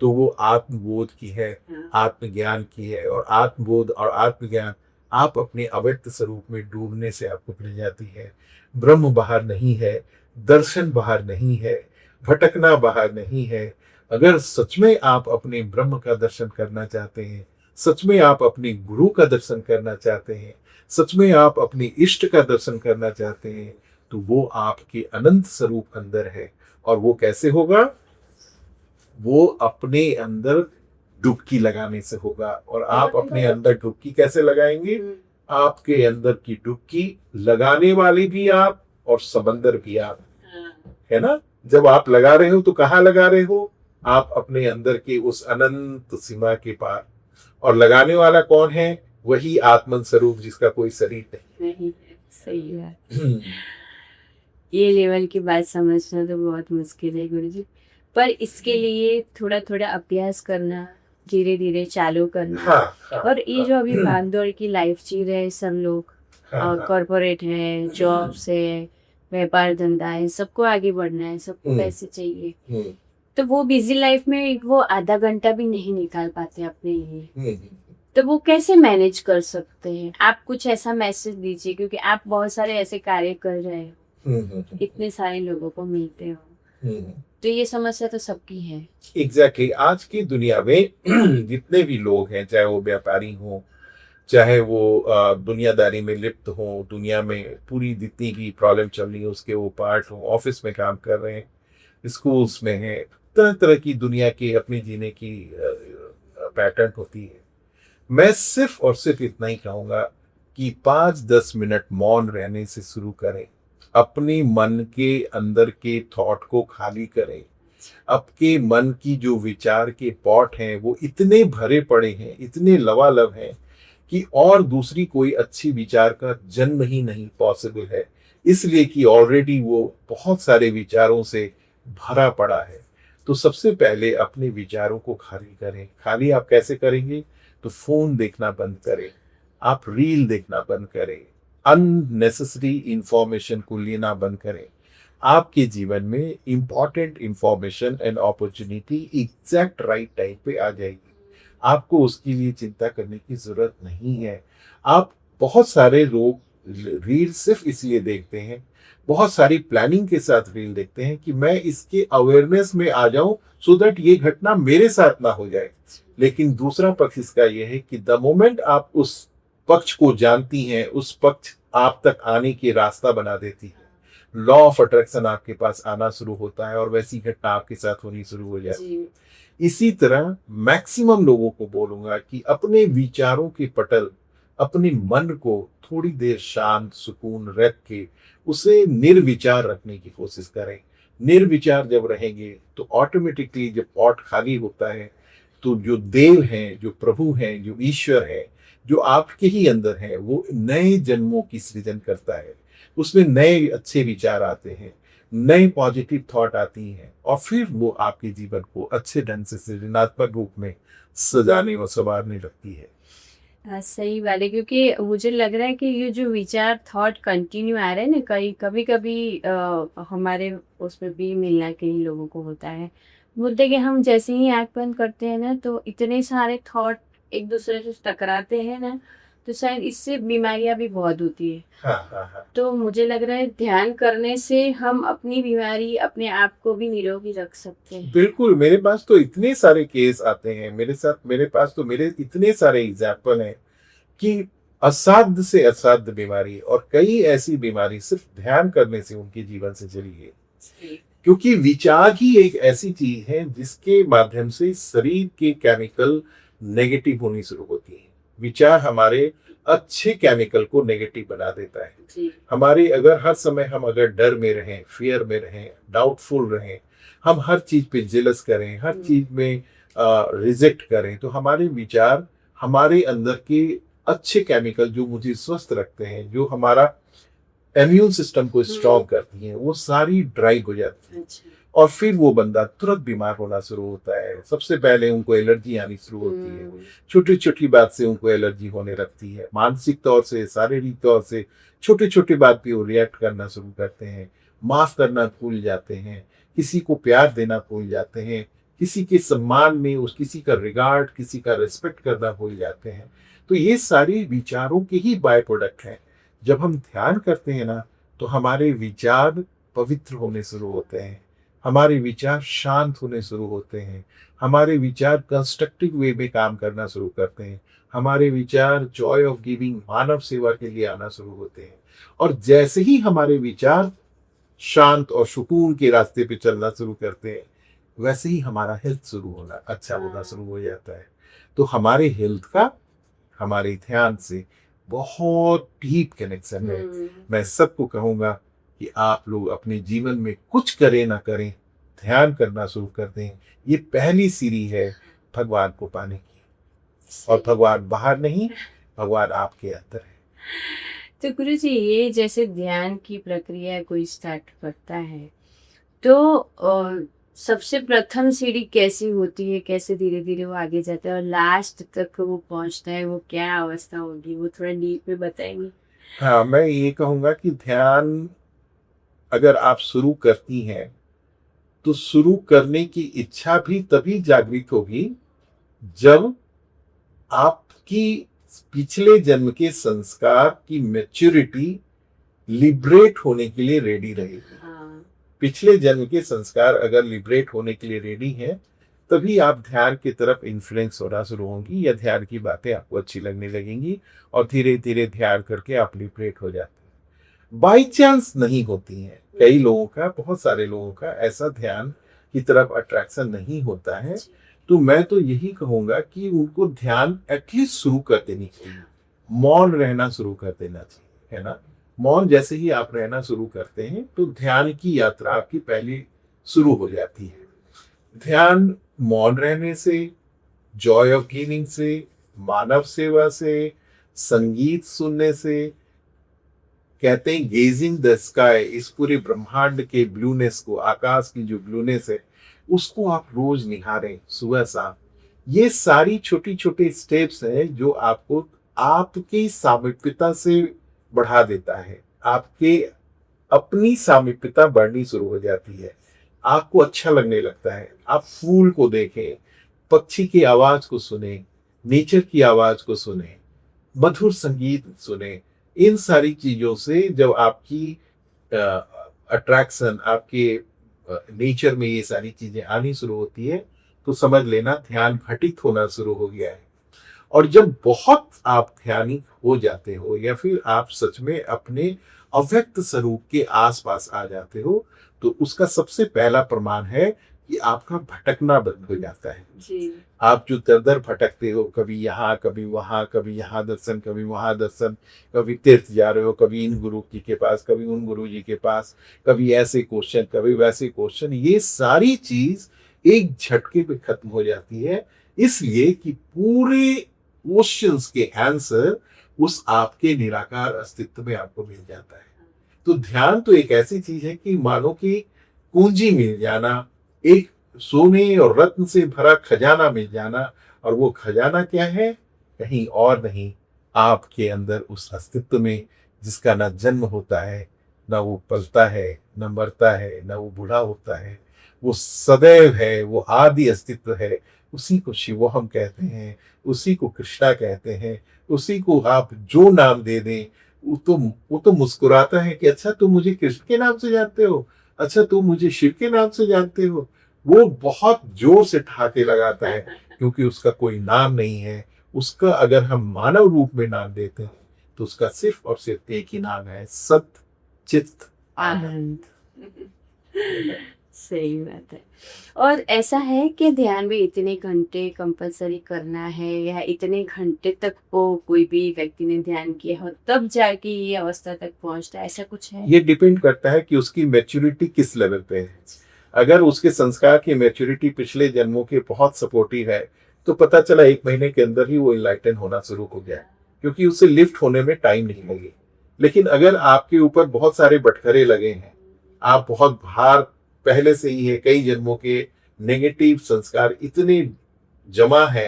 तो वो आत्मबोध की है, आत्मज्ञान की है। और आत्मबोध और आत्मज्ञान आप अपने अव्यक्त स्वरूप में डूबने से आपको मिल जाती है। ब्रह्म बाहर नहीं है, दर्शन बाहर नहीं है, भटकना बाहर नहीं है। अगर सच में आप अपने ब्रह्म का दर्शन करना चाहते हैं, सच में आप अपने गुरु का दर्शन करना चाहते हैं, सच में आप अपने इष्ट का दर्शन करना चाहते हैं, तो वो आपके अनंत स्वरूप अंदर है। और वो कैसे होगा? वो अपने अंदर डुबकी लगाने से होगा। और आप अपने अंदर डुबकी कैसे लगाएंगे? आपके अंदर की डुबकी लगाने वाले भी आप और समंदर भी आप, है ना। जब आप लगा रहे हो तो कहाँ लगा रहे हो? आप अपने अंदर के उस अनंत सीमा के पार। और लगाने वाला कौन है? वही आत्मन स्वरूप जिसका कोई शरीर नहीं। सही बात। ये लेवल की बात समझना तो बहुत मुश्किल है गुरुजी, पर इसके लिए थोड़ा थोड़ा अभ्यास करना, धीरे धीरे चालू करना। हाँ, और ये जो अभी भागदौड़ की लाइफ जी रहे हैं सब लोग, कॉर्पोरेट है, जॉब्स है, व्यापार धंधा है, सबको आगे बढ़ना है, सबको पैसे चाहिए, तो वो बिजी लाइफ में वो आधा घंटा भी नहीं निकाल पाते अपने लिए। तो वो कैसे मैनेज कर सकते हैं? आप कुछ ऐसा मैसेज दीजिए, क्योंकि आप बहुत सारे ऐसे कार्य कर रहे हो, इतने सारे लोगों को मिलते हो, तो ये समस्या तो सबकी है। एग्जैक्टली। आज की दुनिया में जितने भी लोग हैं, चाहे वो व्यापारी हो, चाहे वो दुनियादारी में लिप्त हो, दुनिया में पूरी जितनी भी प्रॉब्लम चल रही है उसके वो पार्ट हो, ऑफिस में काम कर रहे हैं, स्कूल्स में हैं, तरह तरह की दुनिया की अपनी जीने की पैटर्न होती है। मैं सिर्फ और सिर्फ इतना ही कहूँगा कि 5-10 मिनट मौन रहने से शुरू करें। अपने मन के अंदर के थॉट को खाली करें। आपके मन की जो विचार के पॉट हैं वो इतने भरे पड़े हैं, इतने लबालब हैं कि और दूसरी कोई अच्छी विचार का जन्म ही नहीं पॉसिबल है, इसलिए कि ऑलरेडी वो बहुत सारे विचारों से भरा पड़ा है। तो सबसे पहले अपने विचारों को खाली करें। खाली आप कैसे करेंगे? तो फोन देखना बंद करें, आप रील देखना बंद करें, अननेसेसरी इंफॉर्मेशन को लेना बंद करें। आपके जीवन में important information and opportunity exact right time पे आ जाएगी। आपको उसके लिए चिंता करने की जरूरत नहीं है। आप बहुत सारे लोग रील सिर्फ इसलिए देखते हैं, बहुत सारी प्लानिंग के साथ रील देखते हैं कि मैं इसके अवेयरनेस में आ जाऊं सो दैट ये घटना मेरे साथ ना हो जाए। लेकिन दूसरा पक्ष इसका यह है कि द मोमेंट आप उस पक्ष को जानती हैं, उस पक्ष आप तक आने की रास्ता बना देती है। लॉ ऑफ अट्रैक्शन आपके पास आना शुरू होता है और वैसी घटना आपके साथ होनी शुरू हो जाती है। इसी तरह मैक्सिमम लोगों को बोलूंगा कि अपने विचारों के पटल, अपने मन को थोड़ी देर शांत सुकून रख के उसे निर्विचार रखने की कोशिश करें। निर्विचार जब रहेंगे तो ऑटोमेटिकली जब पॉट खाली होता है तो जो देव हैं, जो प्रभु हैं, जो ईश्वर है, जो आपके ही अंदर है, वो नए जन्मों की सृजन करता है। उसमें नए अच्छे विचार आते हैं, नए पॉजिटिव थॉट आती हैं और फिर वो आपके जीवन को अच्छे ढंग से सृजनात्मक रूप में सजाने और संवारने लगती है। सही बात है, क्योंकि मुझे लग रहा है कि ये जो विचार थॉट कंटिन्यू आ रहे हैं ना, कहीं कभी कभी हमारे उसमें भी मिलना कई लोगों को होता है। बोलते हैं कि हम जैसे ही आँख बंद करते हैं ना, तो इतने सारे थॉट एक दूसरे से टकराते हैं ना, तो शायद इससे बीमारियां भी बहुत होती है। हाँ हाँ हाँ, तो मुझे लग रहा है ध्यान करने से हम अपनी बीमारी, अपने आप को भी निरोगी रख सकते हैं। बिल्कुल। मेरे पास तो इतने सारे केस आते हैं मेरे साथ, मेरे पास तो मेरे इतने सारे एग्जाम्पल हैं कि असाध्य से असाध्य बीमारी और कई ऐसी बीमारी सिर्फ ध्यान करने से उनके जीवन से चली गई। क्योंकि विचार ही एक ऐसी चीज है जिसके माध्यम से शरीर के केमिकल नेगेटिव होनी शुरू होती है। विचार हमारे अच्छे केमिकल को नेगेटिव बना देता है। जी। हमारे अगर हर समय हम अगर डर में रहें, फियर में रहें, डाउटफुल रहें, हम हर चीज पे जेलस करें, हर चीज में रिजेक्ट करें, तो हमारे विचार, हमारे अंदर के अच्छे केमिकल जो मुझे स्वस्थ रखते हैं, जो हमारा इम्यून सिस्टम को स्ट्रॉन्ग करती हैं, वो सारी ड्राई हो जाती है। अच्छा। और फिर वो बंदा तुरंत बीमार होना शुरू होता है। सबसे पहले उनको एलर्जी आनी शुरू होती है, छोटी छोटी बात से उनको एलर्जी होने लगती है, मानसिक तौर से, शारीरिक तौर से छोटी छोटी बात पे वो रिएक्ट करना शुरू करते हैं, माफ करना भूल जाते हैं, किसी को प्यार देना भूल जाते हैं, किसी के सम्मान में उस किसी का रिगार्ड, किसी का रिस्पेक्ट करना भूल जाते हैं। तो ये सारी विचारों के ही बाय प्रोडक्ट हैं। जब हम ध्यान करते हैं ना, तो हमारे विचार पवित्र होने शुरू होते हैं, हमारे विचार शांत होने शुरू होते हैं, हमारे विचार कंस्ट्रक्टिव वे में काम करना शुरू करते हैं, हमारे विचार जॉय ऑफ गिविंग, मानव सेवा के लिए आना शुरू होते हैं। और जैसे ही हमारे विचार शांत और सुकून के रास्ते पे चलना शुरू करते हैं, वैसे ही हमारा हेल्थ शुरू होना अच्छा होना शुरू हो जाता है। तो हमारे हेल्थ का हमारे ध्यान से बहुत डीप कनेक्शन है। मैं सबको कहूंगा कि आप लोग अपने जीवन में कुछ करें ना करें, ध्यान करना शुरू कर दें। ये पहली सीढ़ी है भगवान को पाने की, और भगवान बाहर नहीं, भगवान आपके अंदर है। तो गुरु जी, ये जैसे ध्यान की प्रक्रिया कोई स्टार्ट करता है, तो सबसे प्रथम सीढ़ी कैसी होती है, कैसे धीरे धीरे वो आगे जाता है और लास्ट तक वो पहुंचता है, वो क्या अवस्था होगी, वो थोड़ा डीप में बताएंगे? हाँ, मैं ये कहूंगा कि ध्यान अगर आप शुरू करती हैं तो शुरू करने की इच्छा भी तभी जागृत होगी जब आपकी पिछले जन्म के संस्कार की मैच्योरिटी लिबरेट होने के लिए रेडी रहेगी। हाँ। पिछले जन्म के संस्कार अगर लिबरेट होने के लिए रेडी हैं, तभी आप ध्यान की तरफ इन्फ्लुएंस होना शुरू होंगी, या ध्यान की बातें आपको अच्छी लगने लगेंगी और धीरे धीरे ध्यान करके आप लिबरेट हो जाते हैं। बाई चांस नहीं होती हैं। कई लोगों का, बहुत सारे लोगों का ऐसा ध्यान की तरफ अट्रैक्शन नहीं होता है। तो मैं तो यही कहूंगा कि उनको ध्यान एटलीस्ट शुरू कर देनी चाहिए, मौन रहना शुरू कर देना चाहिए, है ना। मौन जैसे ही आप रहना शुरू करते हैं तो ध्यान की यात्रा आपकी पहले शुरू हो जाती है। ध्यान मौन रहने से, जॉय ऑफ गिविंग से, मानव सेवा से, संगीत सुनने से, कहते हैं गेजिंग द स्काई, इस पूरे ब्रह्मांड के ब्लूनेस को, आकाश की जो ब्लूनेस है उसको आप रोज निहारें सुबह शाम। ये सारी छोटी छोटी स्टेप्स हैं जो आपको आपकी सामीप्यता से बढ़ा देता है। आपके अपनी सामीप्यता बढ़नी शुरू हो जाती है, आपको अच्छा लगने लगता है। आप फूल को देखें, पक्षी की आवाज को सुने, नेचर की आवाज को सुने, मधुर संगीत सुने। इन सारी चीजों से जब आपकी अट्रैक्शन, आपके नेचर में ये सारी चीजें आनी शुरू होती है, तो समझ लेना ध्यान घटित होना शुरू हो गया है। और जब बहुत आप ध्यानी हो जाते हो, या फिर आप सच में अपने अव्यक्त स्वरूप के आसपास आ जाते हो, तो उसका सबसे पहला प्रमाण है कि आपका भटकना बंद हो जाता है। जी। आप जो दर दर भटकते हो, कभी यहाँ कभी वहाँ, कभी यहाँ दर्शन कभी वहाँ दर्शन, कभी तीर्थ जा रहे हो, कभी इन गुरु जी के पास, कभी उन गुरु जी के पास, कभी ऐसे क्वेश्चन कभी वैसे क्वेश्चन, ये सारी चीज एक झटके पे खत्म हो जाती है। इसलिए कि पूरे क्वेश्चंस के आंसर उस आपके निराकार अस्तित्व में आपको मिल जाता है। तो ध्यान तो एक ऐसी चीज है कि मानो कि कुंजी मिल जाना, एक सोने और रत्न से भरा खजाना मिल जाना, और वो खजाना क्या है? कहीं और नहीं, आपके अंदर उस अस्तित्व में जिसका ना जन्म होता है, ना वो पलता है, ना मरता है, ना वो बूढ़ा होता है, वो सदैव है, वो आदि अस्तित्व है। उसी को शिवोहम कहते हैं, उसी को कृष्णा कहते हैं, उसी को आप जो नाम दे दें, वो तो मुस्कुराता है कि अच्छा तुम मुझे कृष्ण के नाम से जानते हो, अच्छा तुम मुझे शिव के नाम से जानते हो। वो बहुत जोर से ठहाके लगाता है, क्योंकि उसका कोई नाम नहीं है। उसका अगर हम मानव रूप में नाम देते हैं तो उसका सिर्फ और सिर्फ एक ही नाम है, सत्य चित्त आनंद। आनंद। सही बात है। और ऐसा है कि ध्यान में इतने घंटे कंपलसरी करना है, या इतने घंटे तक वो कोई भी व्यक्ति ने ध्यान किया हो तब जाके ये अवस्था तक पहुंचता है, ऐसा कुछ है? ये डिपेंड करता है कि उसकी मैच्योरिटी किस लेवल पे है। अगर उसके संस्कार की मैच्योरिटी पिछले जन्मों के बहुत सपोर्टिव है, तो पता चला 1 महीने के अंदर ही वो इनलाइटन होना शुरू हो गया, क्योंकि उसे लिफ्ट होने में टाइम नहीं लगे। लेकिन अगर आपके ऊपर बहुत सारे बटखरे लगे हैं, आप बहुत भार पहले से ही है, कई जन्मों के नेगेटिव संस्कार इतने जमा है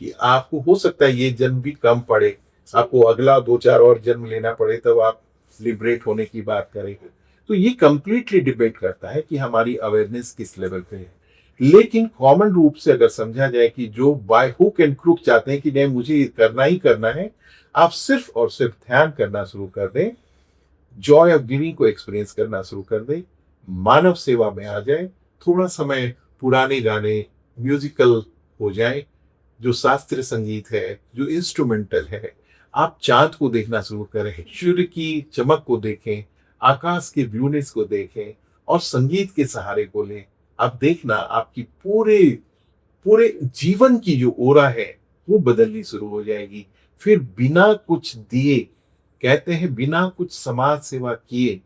कि आपको हो सकता है ये जन्म भी कम पड़े, आपको अगला 2-4 और जन्म लेना पड़े तब आप लिबरेट होने की बात करेंगे। तो ये कंप्लीटली डिपेंड करता है कि हमारी अवेयरनेस किस लेवल पे है। लेकिन कॉमन रूप से अगर समझा जाए कि जो बाय हुक एंड क्रुक चाहते हैं कि नहीं मुझे करना ही करना है, आप सिर्फ और सिर्फ ध्यान करना शुरू कर दें, जॉय ऑफ गिविंग को एक्सपीरियंस करना शुरू कर दें, मानव सेवा में आ जाए, थोड़ा समय पुराने गाने म्यूजिकल हो जाए, जो शास्त्रीय संगीत है, जो इंस्ट्रूमेंटल है, आप चांद को देखना शुरू करें, सूर्य की चमक को देखें, आकाश के ब्लूनेस को देखें और संगीत के सहारे को लें। आप देखना आपकी पूरे पूरे जीवन की जो ओरा है वो बदलनी शुरू हो जाएगी। फिर बिना कुछ दिए, कहते हैं बिना कुछ समाज सेवा किए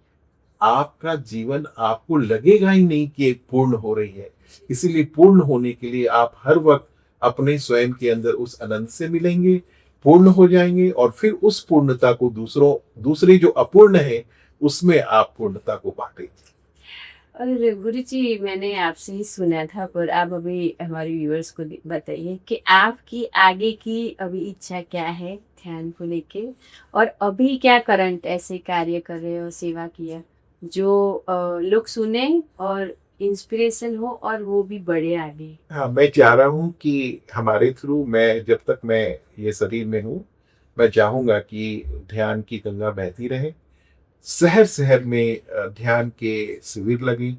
आपका जीवन आपको लगेगा ही नहीं कि एक पूर्ण हो रही है। इसीलिए पूर्ण होने के लिए आप हर वक्त अपने स्वयं के अंदर उस अनंत से मिलेंगे, पूर्ण हो जाएंगे, और फिर उस पूर्णता को दूसरे जो अपूर्ण है उसमें आप पूर्णता को बांटेंगे। और गुरुजी, मैंने आपसे ही सुना था, पर आप अभी हमारे व्यूअर्स को बताइए कि आपकी आगे की अभी इच्छा क्या है ध्यान को लेके, और अभी क्या करंट ऐसे कार्य कर रहे हो, सेवा किया जो लोग सुने और इंस्पिरेशन हो और वो भी बढ़े आगे। हाँ, मैं चाह रहा हूँ कि हमारे थ्रू, मैं जब तक मैं ये शरीर में हूँ, मैं चाहूंगा कि ध्यान की गंगा बहती रहे। शहर शहर में ध्यान के शिविर लगे,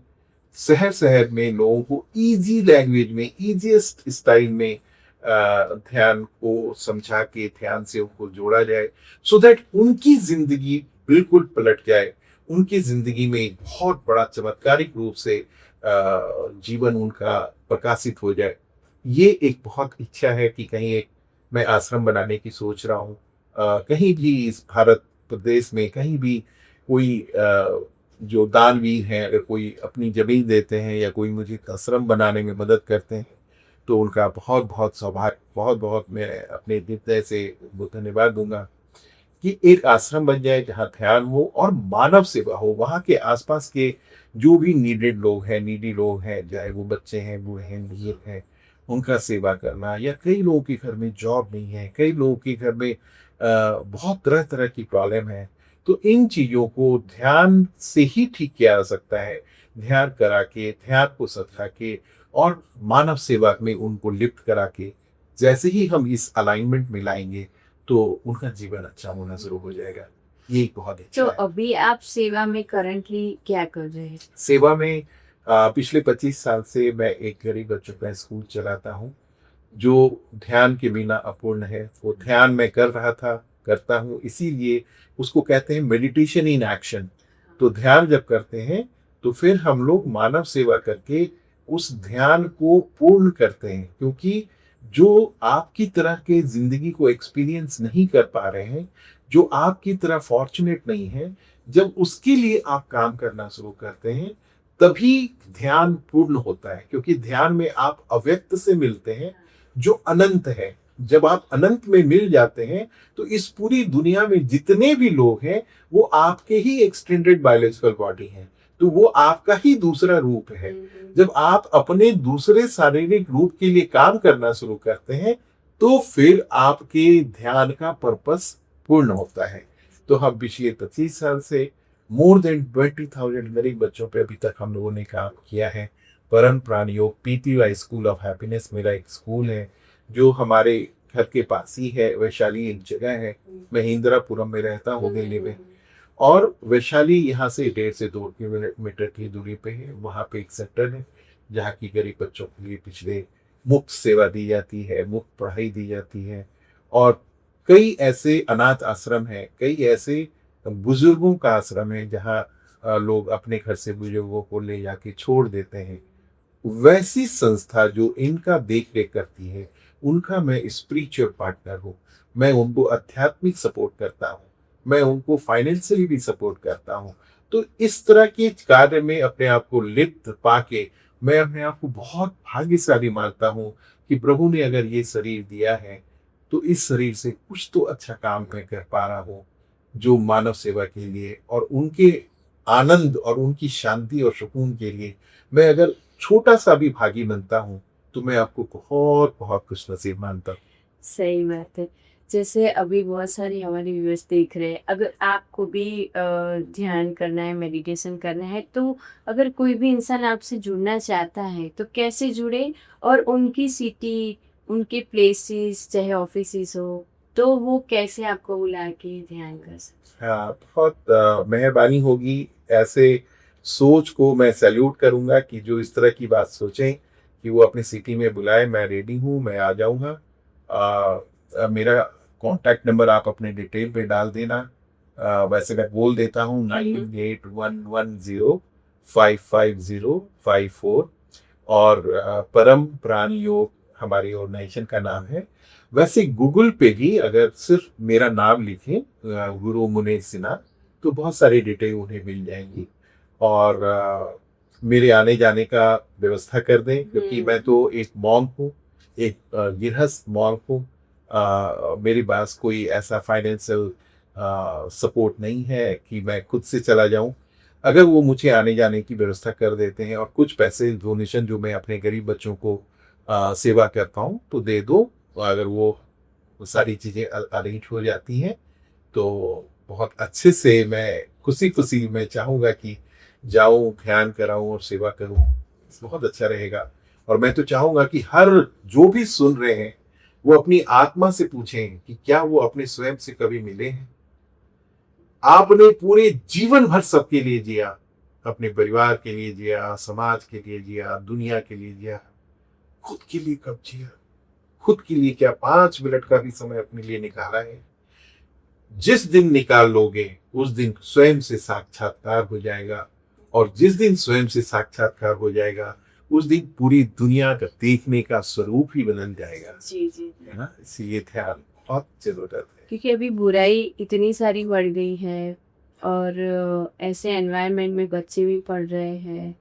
शहर शहर में लोगों को इजी लैंग्वेज में, इजीएस्ट स्टाइल में ध्यान को समझा के ध्यान से उनको जोड़ा जाए, सो दैट उनकी जिंदगी बिल्कुल पलट जाए, उनकी जिंदगी में एक बहुत बड़ा चमत्कारिक रूप से जीवन उनका प्रकाशित हो जाए। ये एक बहुत इच्छा है कि कहीं एक मैं आश्रम बनाने की सोच रहा हूँ। कहीं भी इस भारत प्रदेश में कहीं भी कोई जो दानवीर हैं, अगर कोई अपनी जमीन देते हैं या कोई मुझे आश्रम बनाने में मदद करते हैं, तो उनका बहुत बहुत सौभाग्य, बहुत बहुत मैं अपने हृदय से वो धन्यवाद दूंगा कि एक आश्रम बन जाए जहाँ ध्यान हो और मानव सेवा हो। वहाँ के आसपास के जो भी नीडी लोग हैं, चाहे वो बच्चे हैं, बूढ़े हैं, बुजुर्ग हैं, उनका सेवा करना। या कई लोगों के घर में जॉब नहीं है, कई लोगों के घर में बहुत तरह तरह की प्रॉब्लम है, तो इन चीज़ों को ध्यान से ही ठीक किया जा सकता है। ध्यान करा के, ध्यान को सखा के और मानव सेवा में उनको लिफ्ट करा के, जैसे ही हम इस अलाइनमेंट में लाएंगे तो उनका जीवन अच्छा होना शुरू हो जाएगा। ये एक बहुत अच्छा तो है। अभी आप सेवा में करंटली क्या कर रहे हैं? सेवा में पिछले 25 साल से मैं एक गरीब बच्चों का स्कूल चलाता हूँ, जो ध्यान के बिना अपूर्ण है। वो ध्यान मैं कर रहा था, करता हूँ, इसीलिए उसको कहते हैं मेडिटेशन इन एक्शन। तो ध्यान जब करते हैं तो फिर हम लोग मानव सेवा करके उस ध्यान को पूर्ण करते हैं, क्योंकि जो आपकी तरह के जिंदगी को एक्सपीरियंस नहीं कर पा रहे हैं, जो आपकी तरह फॉर्चुनेट नहीं है, जब उसके लिए आप काम करना शुरू करते हैं, तभी ध्यान पूर्ण होता है। क्योंकि ध्यान में आप अव्यक्त से मिलते हैं जो अनंत है। जब आप अनंत में मिल जाते हैं तो इस पूरी दुनिया में जितने भी लोग हैं वो आपके ही एक्सटेंडेड बायोलॉजिकल बॉडी हैं, तो वो आपका ही दूसरा रूप है। जब आप अपने दूसरे शारीरिक रूप के लिए काम करना शुरू करते हैं तो फिर आपके ध्यान का पर्पस पूर्ण होता है। तो हम पिछले 25 साल से मोर देन 20,000 गरीब बच्चों पे अभी तक हम लोगों ने काम किया है। परम प्राण योग PTY स्कूल ऑफ हैप्पीनेस मेरा एक स्कूल है जो हमारे घर के पास ही है। वैशाली एक जगह है, मैं इंदिरापुरम में रहता हूँ दिल्ली में, और वैशाली यहाँ से 1.5 से 2 किलोमीटर की दूरी पे है। वहाँ पे एक सेक्टर है जहाँ की गरीब बच्चों के लिए पिछले मुफ्त सेवा दी जाती है, मुफ्त पढ़ाई दी जाती है। और कई ऐसे अनाथ आश्रम है, कई ऐसे बुजुर्गों का आश्रम है जहाँ लोग अपने घर से बुजुर्गों को ले जाके छोड़ देते हैं। वैसी संस्था जो इनका देख रेख करती है, उनका मैं स्पिरिचुअल पार्टनर हूँ। मैं उनको आध्यात्मिक सपोर्ट करता हूँ, मैं उनको फाइनेंशियली भी सपोर्ट करता हूँ। तो इस तरह के कार्य में अपने आप को लिप्त पाके मैं अपने आप को बहुत भाग्यशाली मानता हूँ कि प्रभु ने अगर ये शरीर दिया है तो इस शरीर से कुछ तो अच्छा काम मैं कर पा रहा हूँ, जो मानव सेवा के लिए और उनके आनंद और उनकी शांति और सुकून के लिए मैं अगर छोटा सा भी भागी बनता हूँ तो मैं आपको बहुत बहुत खुश नसीब मानता हूँ। सही बात है। जैसे अभी बहुत सारे हमारे व्यूअर्स देख रहे हैं, अगर आपको भी ध्यान करना है, मेडिटेशन करना है, तो अगर कोई भी इंसान आपसे जुड़ना चाहता है तो कैसे जुड़े, और उनकी सिटी, उनके प्लेसेस, चाहे ऑफिसेस हो, तो वो कैसे आपको बुला के ध्यान कर सकते हाँ, बहुत मेहरबानी होगी। ऐसे सोच को मैं सैल्यूट करूंगा कि जो इस तरह की बात सोचें कि वो अपनी सिटी में बुलाए। मैं रेडी हूँ, मैं आ जाऊंगा। मेरा कांटेक्ट नंबर आप अपने डिटेल पे डाल देना। वैसे मैं बोल देता हूँ 9811055054, और परम प्राण योग हमारी ऑर्गेनाइजेशन का नाम है। वैसे गूगल पे भी अगर सिर्फ मेरा नाम लिखें गुरु मुनेश सिन्हा तो बहुत सारी डिटेल उन्हें मिल जाएंगी, और मेरे आने जाने का व्यवस्था कर दें, क्योंकि मैं तो एक मॉन्क हूँ, एक गृहस्थ मॉन्क हूँ। मेरे पास कोई ऐसा फाइनेंशियल सपोर्ट नहीं है कि मैं खुद से चला जाऊं। अगर वो मुझे आने जाने की व्यवस्था कर देते हैं और कुछ पैसे डोनेशन जो मैं अपने गरीब बच्चों को सेवा करता हूं तो दे दो, अगर वो सारी चीज़ें अरेंज हो जाती हैं तो बहुत अच्छे से मैं खुशी खुशी मैं चाहूँगा कि जाऊँ, ध्यान कराऊँ और सेवा करूँ। बहुत अच्छा रहेगा। और मैं तो चाहूँगा कि हर जो भी सुन रहे हैं वो अपनी आत्मा से पूछें कि क्या वो अपने स्वयं से कभी मिले हैं। आपने पूरे जीवन भर सबके लिए जिया, अपने परिवार के लिए जिया, समाज के लिए जिया, दुनिया के लिए जिया, खुद के लिए कब जिया? खुद के लिए क्या 5 मिनट का भी समय अपने लिए निकाला है? जिस दिन निकाल लोगे उस दिन स्वयं से साक्षात्कार हो जाएगा, और जिस दिन स्वयं से साक्षात्कार हो जाएगा उस दिन पूरी दुनिया का देखने का स्वरूप ही बदल जाएगा। जी जी। है ना? इसलिए ध्यान बहुत जरूरत है। क्योंकि अभी बुराई इतनी सारी बढ़ गई है, और ऐसे एनवायरनमेंट में बच्चे भी पढ़ रहे हैं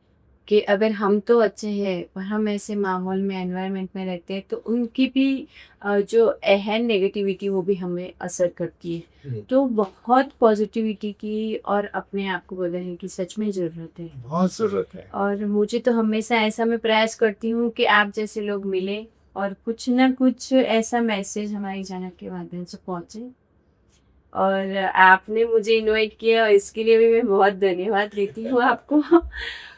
कि अगर हम तो अच्छे हैं और हम ऐसे माहौल में, एनवायरनमेंट में रहते हैं, तो उनकी भी जो है नेगेटिविटी, वो भी हमें असर करती है। तो बहुत पॉजिटिविटी की और अपने आप को बदलने की सच में ज़रूरत है, बहुत जरूरत है। और मुझे तो हमेशा ऐसा मैं प्रयास करती हूँ कि आप जैसे लोग मिले और कुछ ना कुछ ऐसा मैसेज हमारी चैनल के माध्यम से पहुँचे। और आपने मुझे इनवाइट किया, इसके लिए भी मैं बहुत धन्यवाद देती हूँ आपको।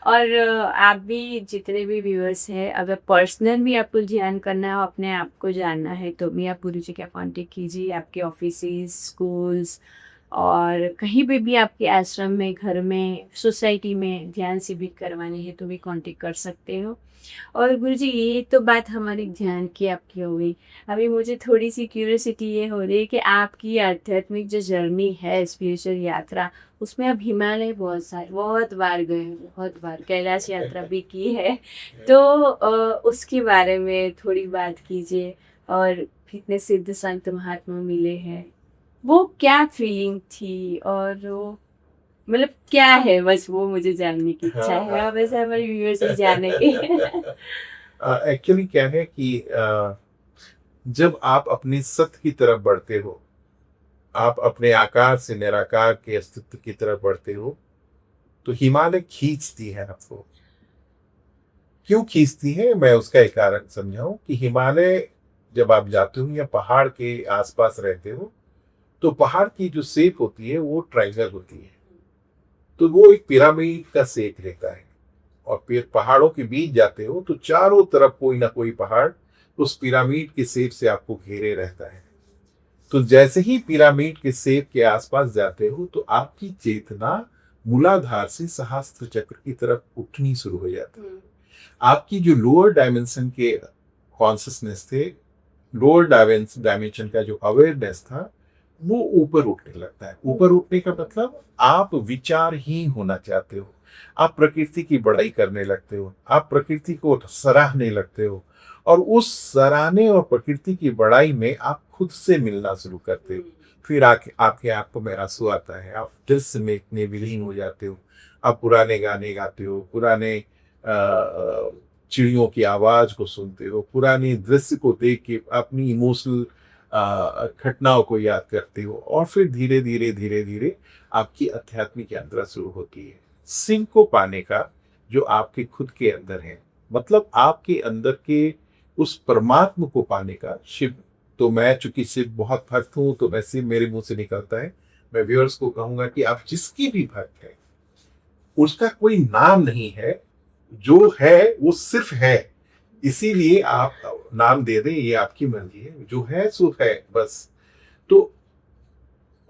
और आप भी, जितने भी व्यूअर्स हैं, अगर पर्सनल भी आपको ध्यान करना हो, अपने आप को जानना है, तो भी आप गुरु जी का कॉन्टेक्ट कीजिए। आपके ऑफिसेस, स्कूल्स और कहीं पे भी आपके आश्रम में, घर में, सोसाइटी में ध्यान शिविर करवाने हैं तो भी कांटेक्ट कर सकते हो। और गुरुजी, ये तो बात हमारी ध्यान की आपकी हो गई। अभी मुझे थोड़ी सी क्यूरियोसिटी ये हो रही है कि आपकी आध्यात्मिक जो जर्नी है, स्पिरिचुअल यात्रा, उसमें आप हिमालय बहुत बार गए हैं, बहुत बार कैलाश यात्रा भी की है। तो उसके बारे में थोड़ी बात कीजिए। और कितने सिद्ध संत महात्मा मिले हैं, वो क्या फीलिंग थी, और वो मतलब क्या है, बस वो मुझे जानने की इच्छा है। और वैसे हमारे व्यूअर्स भी जानेंगे। एक्चुअली क्या है कि जब आप अपने सत्य की तरफ बढ़ते हो, आप अपने आकार से निराकार के अस्तित्व की तरफ बढ़ते हो, तो हिमालय खींचती है आपको। क्यों खींचती है, मैं उसका एक कारण समझाऊं कि हिमालय जब आप जाते हो या पहाड़ के आसपास रहते हो, तो पहाड़ की जो शेप होती है वो ट्रायंगल होती है, तो वो एक पिरामिड का शेप लेता है। और फिर पहाड़ों के बीच जाते हो तो चारों तरफ कोई ना कोई पहाड़ उस पिरामिड के शेप से आपको घेरे रहता है। तो जैसे ही पिरामिड के शेप के आसपास जाते हो तो आपकी चेतना मूलाधार से सहस्त्र चक्र की तरफ उठनी शुरू हो जाती है। आपकी जो लोअर डायमेंशन के कॉन्शियसनेस थे, लोअर डायमेंशन का जो अवेयरनेस था, वो ऊपर उठने लगता है। ऊपर उठने का मतलब आप विचारहीन होना चाहते हो, आप प्रकृति की बड़ाई करने लगते हो, आप प्रकृति को सराहने लगते हो, और उस सराहने और प्रकृति की बड़ाई में आप खुद से मिलना शुरू करते हो। फिर आपके आपको में आंसू आता है, आप दृश्य में इतने विलीन हो जाते हो, आप पुराने गाने गाते हो, पुराने चिड़ियों की आवाज को सुनते हो, पुराने दृश्य को देख के अपनी इमोशनल घटनाओं को याद करते हो, और फिर धीरे धीरे धीरे धीरे आपकी आध्यात्मिक यात्रा शुरू होती है सिंह को पाने का, जो आपके खुद के अंदर है। मतलब आपके अंदर के उस परमात्मा को पाने का। शिव, तो मैं चूंकि शिव बहुत भक्त हूं, तो वैसे मेरे मुंह से निकलता है, मैं व्यूअर्स को कहूंगा कि आप जिसकी भी भक्त है, उसका कोई नाम नहीं है, जो है वो सिर्फ है। इसीलिए आप नाम दे दें, ये आपकी मर्जी है, जो है सो है बस। तो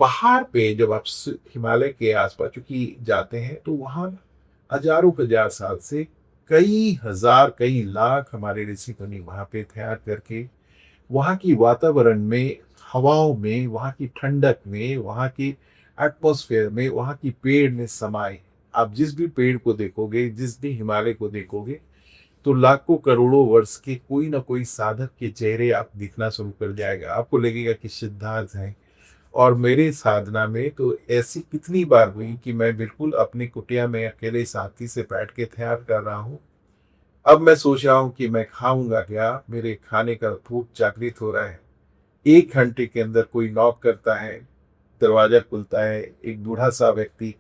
पहाड़ पे जब आप हिमालय के आसपास चूंकि जाते हैं, तो वहां हजारों हजार साल से कई हजार कई लाख हमारे ऋषि मुनि वहां पे तैयार करके वहां की वातावरण में, हवाओं में, वहां की ठंडक में, वहां की एटमॉस्फेयर में, वहां की पेड़ में समाये। आप जिस भी पेड़ को देखोगे, जिस भी हिमालय को देखोगे, तो लाखों करोड़ों वर्ष के कोई ना कोई साधक के चेहरे आप दिखना शुरू कर जाएगा। आपको लगेगा कि सिद्धार्थ हैं। और मेरे साधना में तो ऐसी कितनी बार हुई कि मैं बिल्कुल अपनी कुटिया में अकेले साथी से बैठ के तैयार कर रहा हूँ। अब मैं सोच रहा हूँ कि मैं खाऊंगा क्या, मेरे खाने का भूख जागृत हो रहा है। 1 घंटे के अंदर कोई नॉक करता है, दरवाजा खुलता है, एक बूढ़ा सा व्यक्ति,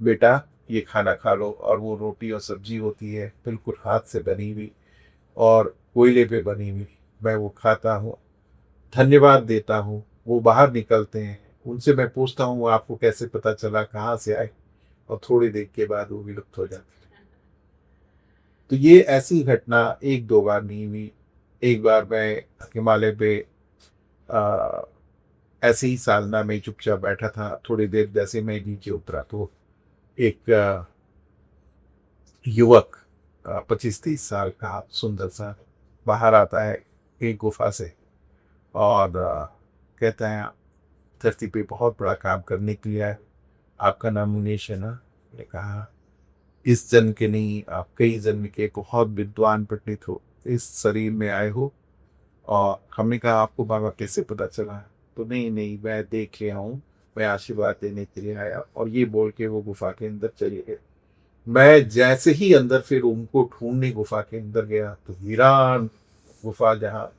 बेटा ये खाना खा लो, और वो रोटी और सब्जी होती है बिल्कुल हाथ से बनी हुई और कोयले पे बनी हुई। मैं वो खाता हूँ, धन्यवाद देता हूँ, वो बाहर निकलते हैं, उनसे मैं पूछता हूँ आपको कैसे पता चला, कहाँ से आए, और थोड़ी देर के बाद वो विलुप्त हो जाते हैं। तो ये ऐसी घटना 1-2 बार नहीं हुई। एक बार मैं हिमालय पे ऐसे ही साधना में चुपचाप बैठा था, थोड़ी देर जैसे मैं नीचे उतरा तो एक युवक 25-30 साल का सुंदर सा बाहर आता है एक गुफा से, और कहता है धरती पे बहुत बड़ा काम करने के लिए है, आपका नाम मुनीश है ना? मैंने कहा इस जन्म के नहीं, आप कई जन्म के बहुत विद्वान पंडित हो, इस शरीर में आए हो। और हमने कहा आपको बाबा कैसे पता चला? तो नहीं नहीं, मैं देख लिया हूँ, मैं आशीर्वाद देने के लिए आया। और ये बोल के वो गुफा के अंदर चले गए। मैं जैसे ही अंदर फिर उनको ढूंढने गुफा के अंदर गया, तो वीरान गुफा जहाँ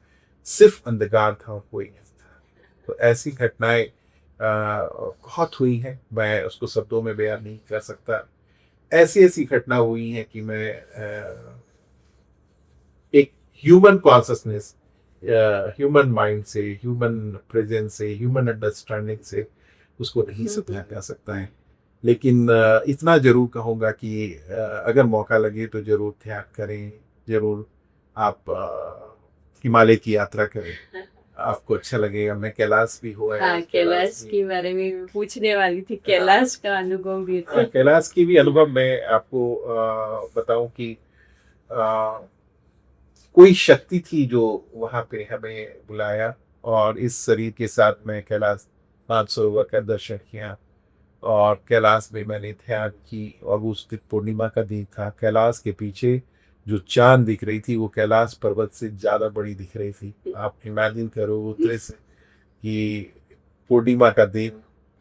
सिर्फ अंधकार था और कोई नहीं था। तो ऐसी घटनाएं बहुत हुई हैं, मैं उसको शब्दों में बयान नहीं कर सकता। ऐसी ऐसी घटना हुई है कि मैं एक ह्यूमन कॉन्शसनेस, ह्यूमन माइंड से, ह्यूमन प्रेजेंस से, ह्यूमन अंडरस्टैंडिंग से उसको नहीं समझा जा सकता है। लेकिन इतना जरूर कहूँगा कि अगर मौका लगे तो जरूर त्याग करें, जरूर आप हिमालय की यात्रा करें। आपको अच्छा लगेगा। मैं कैलाश भी हुआ है। हाँ, कैलाश के बारे में पूछने वाली थी, कैलाश का अनुभव भी था। कैलाश की भी अनुभव मैं आपको बताऊं कि कोई शक्ति थी जो वहां पे हमें बुलाया, और इस शरीर के साथ मैं कैलाश 500 का दर्शन किया, और कैलाश में मैंने ध्यान की, और उस दिन पूर्णिमा का दिन था। कैलाश के पीछे जो चांद दिख रही थी वो कैलाश पर्वत से ज्यादा बड़ी दिख रही थी। आप इमेजिन करो वो दृश्य कि पूर्णिमा का दिन,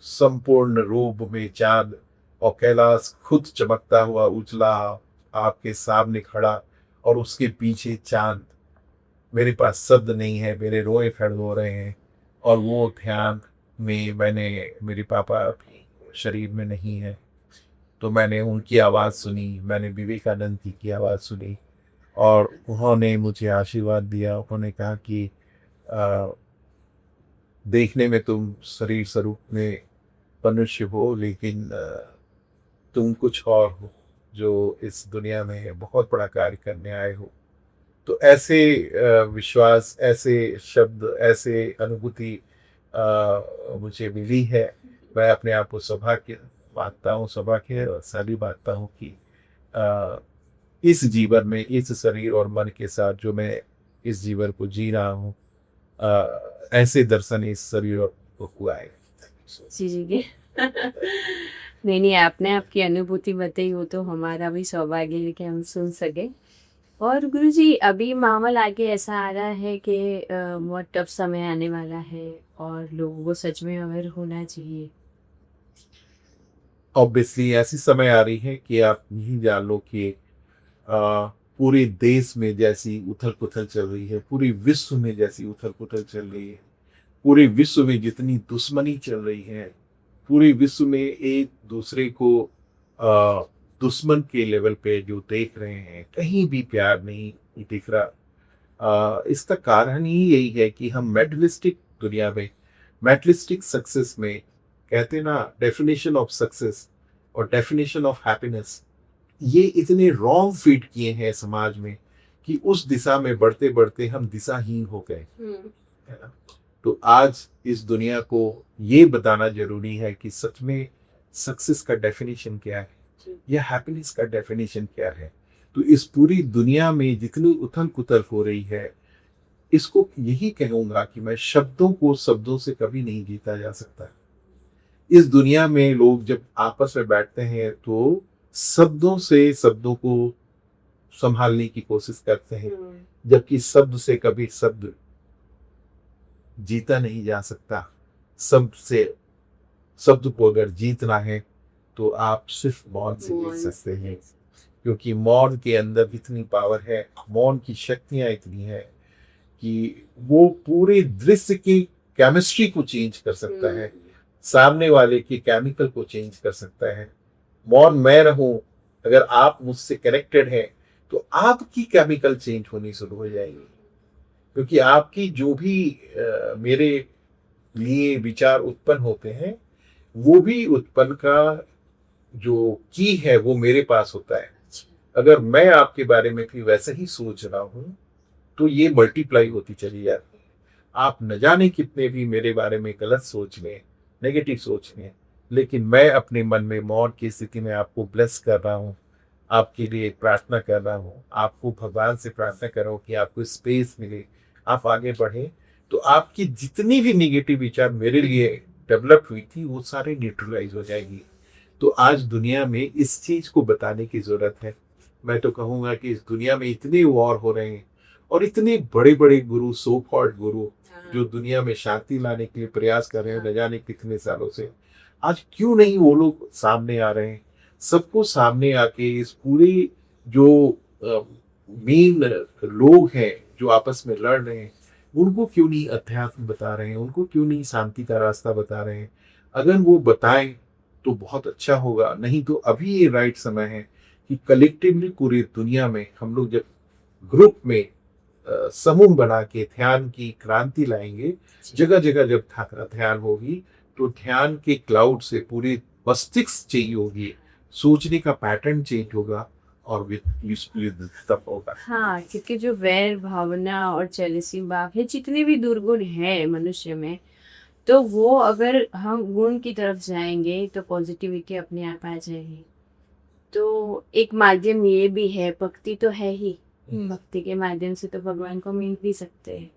संपूर्ण रूप में चांद, और कैलाश खुद चमकता हुआ उजला आपके सामने खड़ा, और उसके पीछे चांद। मेरे पास शब्द नहीं है, मेरे रोए खड़े हो रहे हैं। और वो ध्यान में मैंने, मेरे पापा अभी शरीर में नहीं है, तो मैंने उनकी आवाज़ सुनी, मैंने विवेकानंद जी की आवाज़ सुनी, और उन्होंने मुझे आशीर्वाद दिया। उन्होंने कहा कि आ, देखने में तुम शरीर स्वरूप में मनुष्य हो, लेकिन तुम कुछ और हो, जो इस दुनिया में बहुत बड़ा कार्य करने आए हो। तो ऐसे विश्वास, ऐसे शब्द, ऐसे अनुभूति मुझे मिली है। मैं अपने आप को सौभाग्य मानता हूँ, सौभाग्यशाली मानता हूँ कि अ, इस जीवन में, इस शरीर और मन के साथ जो मैं इस जीवन को जी रहा हूँ, ऐसे दर्शन इस शरीर को हुआ है। जी जी के नहीं नहीं, आपने आपकी अनुभूति बताई, वो तो हमारा भी सौभाग्य है कि हम सुन सके। और गुरुजी, अभी माहौल आगे ऐसा आ रहा है कि बहुत टफ समय आने वाला है और लोगों को सच में अवेयर होना चाहिए। ऑब्वियसली ऐसी समय आ रही है कि आप यही जान लो कि पूरे देश में जैसी उथल पुथल चल रही है, पूरे विश्व में जैसी उथल पुथल चल रही है, पूरे विश्व में जितनी दुश्मनी चल रही है, पूरे विश्व में एक दूसरे को आ, दुश्मन के लेवल पे जो देख रहे हैं, कहीं भी प्यार नहीं दिख रहा। इसका कारण ही यही है कि हम मेटलिस्टिक दुनिया में, मेटलिस्टिक सक्सेस में, कहते ना डेफिनेशन ऑफ सक्सेस और डेफिनेशन ऑफ हैप्पीनेस, ये इतने रॉन्ग फीड किए हैं समाज में कि उस दिशा में बढ़ते बढ़ते हम दिशाहीन हो गए, है ना। तो आज इस दुनिया को ये बताना जरूरी है कि सच में सक्सेस का डेफिनेशन क्या है या हैप्पीनेस का डेफिनेशन क्या है। तो इस पूरी दुनिया में जितनी उथल पुथल हो रही है, इसको यही कहूंगा कि मैं शब्दों को शब्दों से कभी नहीं जीता जा सकता। इस दुनिया में लोग जब आपस में बैठते हैं तो शब्दों से शब्दों को संभालने की कोशिश करते हैं, जबकि शब्द से कभी शब्द जीता नहीं जा सकता। शब्द से शब्द को अगर जीतना है तो आप सिर्फ मौन से जीत सकते हैं, क्योंकि मौन के अंदर इतनी पावर है, मौन की शक्तियां इतनी है कि वो पूरे दृश्य की केमिस्ट्री को चेंज कर सकता है, सामने वाले के केमिकल को चेंज कर सकता है। मौन मैं रहूं, अगर आप मुझसे कनेक्टेड हैं तो आपकी केमिकल चेंज होनी शुरू हो जाएगी, क्योंकि आपकी जो भी मेरे लिए विचार उत्पन्न होते हैं, वो भी उत्पन्न का जो की है वो मेरे पास होता है। अगर मैं आपके बारे में भी वैसे ही सोच रहा हूं तो ये मल्टीप्लाई होती चली जाती है। आप न जाने कितने भी मेरे बारे में गलत सोच लें, नेगेटिव सोच लें, लेकिन मैं अपने मन में मौन की स्थिति में आपको ब्लेस कर रहा हूँ, आपके लिए प्रार्थना कर रहा हूँ, आपको भगवान से प्रार्थना कर रहा हूँ कि आपको स्पेस मिले, आप आगे बढ़े, तो आपकी जितनी भी निगेटिव विचार मेरे लिए डेवलप हुई थी वो सारे न्यूट्रलाइज हो जाएगी। तो आज दुनिया में इस चीज को बताने की जरूरत है। मैं तो कहूंगा कि इस दुनिया में इतने वॉर हो रहे हैं, और इतने बड़े बड़े गुरु, सो कॉल्ड गुरु, जो दुनिया में शांति लाने के लिए प्रयास कर रहे हैं न जाने कितने सालों से, आज क्यों नहीं वो लोग सामने आ रहे हैं। सबको सामने आके इस पूरे जो मेन लोग हैं जो आपस में लड़ रहे हैं, उनको क्यों नहीं अध्यात्म बता रहे हैं, उनको क्यों नहीं शांति का रास्ता बता रहे हैं। अगर वो बताएं तो बहुत अच्छा होगा, नहीं तो अभी ये राइट समय है कि कलेक्टिवली पूरी दुनिया में हम लोग जब ग्रुप में समूह बना के ध्यान की क्रांति लाएंगे, जगह जगह जब ध्यान होगी तो ध्यान के क्लाउड से पूरी मस्तिष्क चेंज होगी, सोचने का पैटर्न चेंज होगा, और with stuff होगा। हाँ, क्योंकि जो वैर भावना और जेलसी भाव है, जितने भी दुर्गुण है मनुष्य में, तो वो अगर हम गुण की तरफ जाएंगे तो पॉजिटिविटी अपने आप आ जाएगी। तो एक माध्यम ये भी है, भक्ति तो है ही, भक्ति के माध्यम से तो भगवान को मिल भी सकते हैं।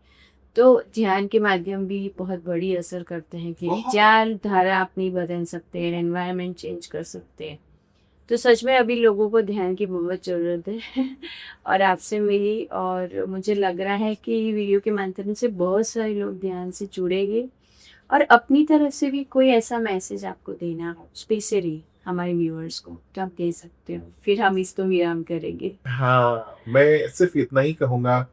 तो ध्यान के माध्यम भी बहुत बड़ी असर करते हैं कि विचार धारा अपनी बदल सकते हैं, एनवायरनमेंट चेंज कर सकते हैं। तो सच में अभी लोगों को ध्यान की बहुत ज़रूरत है और आपसे मिली, और मुझे लग रहा है कि वीडियो के माध्यम से बहुत सारे लोग ध्यान से जुड़ेंगे। और अपनी तरफ से भी कोई ऐसा मैसेज आपको देना हो स्पेशली हमारे व्यूअर्स को, तो आप दे सकते हो, फिर हम इसको विराम करेंगे। हाँ, मैं सिर्फ इतना ही कहूँगा,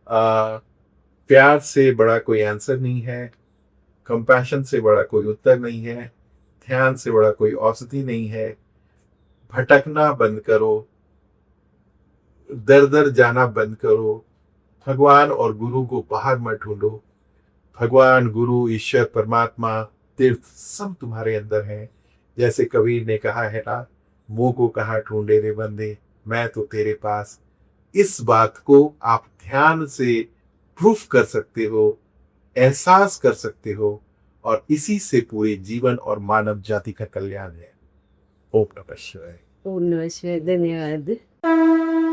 प्यार से बड़ा कोई आंसर नहीं है, कंपैशन से बड़ा कोई उत्तर नहीं है, ध्यान से बड़ा कोई औषधि नहीं है। भटकना बंद करो, दर दर जाना बंद करो, भगवान और गुरु को बाहर मत ढूंढो। भगवान, गुरु, ईश्वर, परमात्मा, तीर्थ सब तुम्हारे अंदर है। जैसे कबीर ने कहा है ना, मुंह को कहाँ ढूंढे रे बंदे, मैं तो तेरे पास। इस बात को आप ध्यान से प्रूफ कर सकते हो, एहसास कर सकते हो, और इसी से पूरे जीवन और मानव जाति का कल्याण है। ओम नमः शिवाय। ओम नमः शिवाय। धन्यवाद।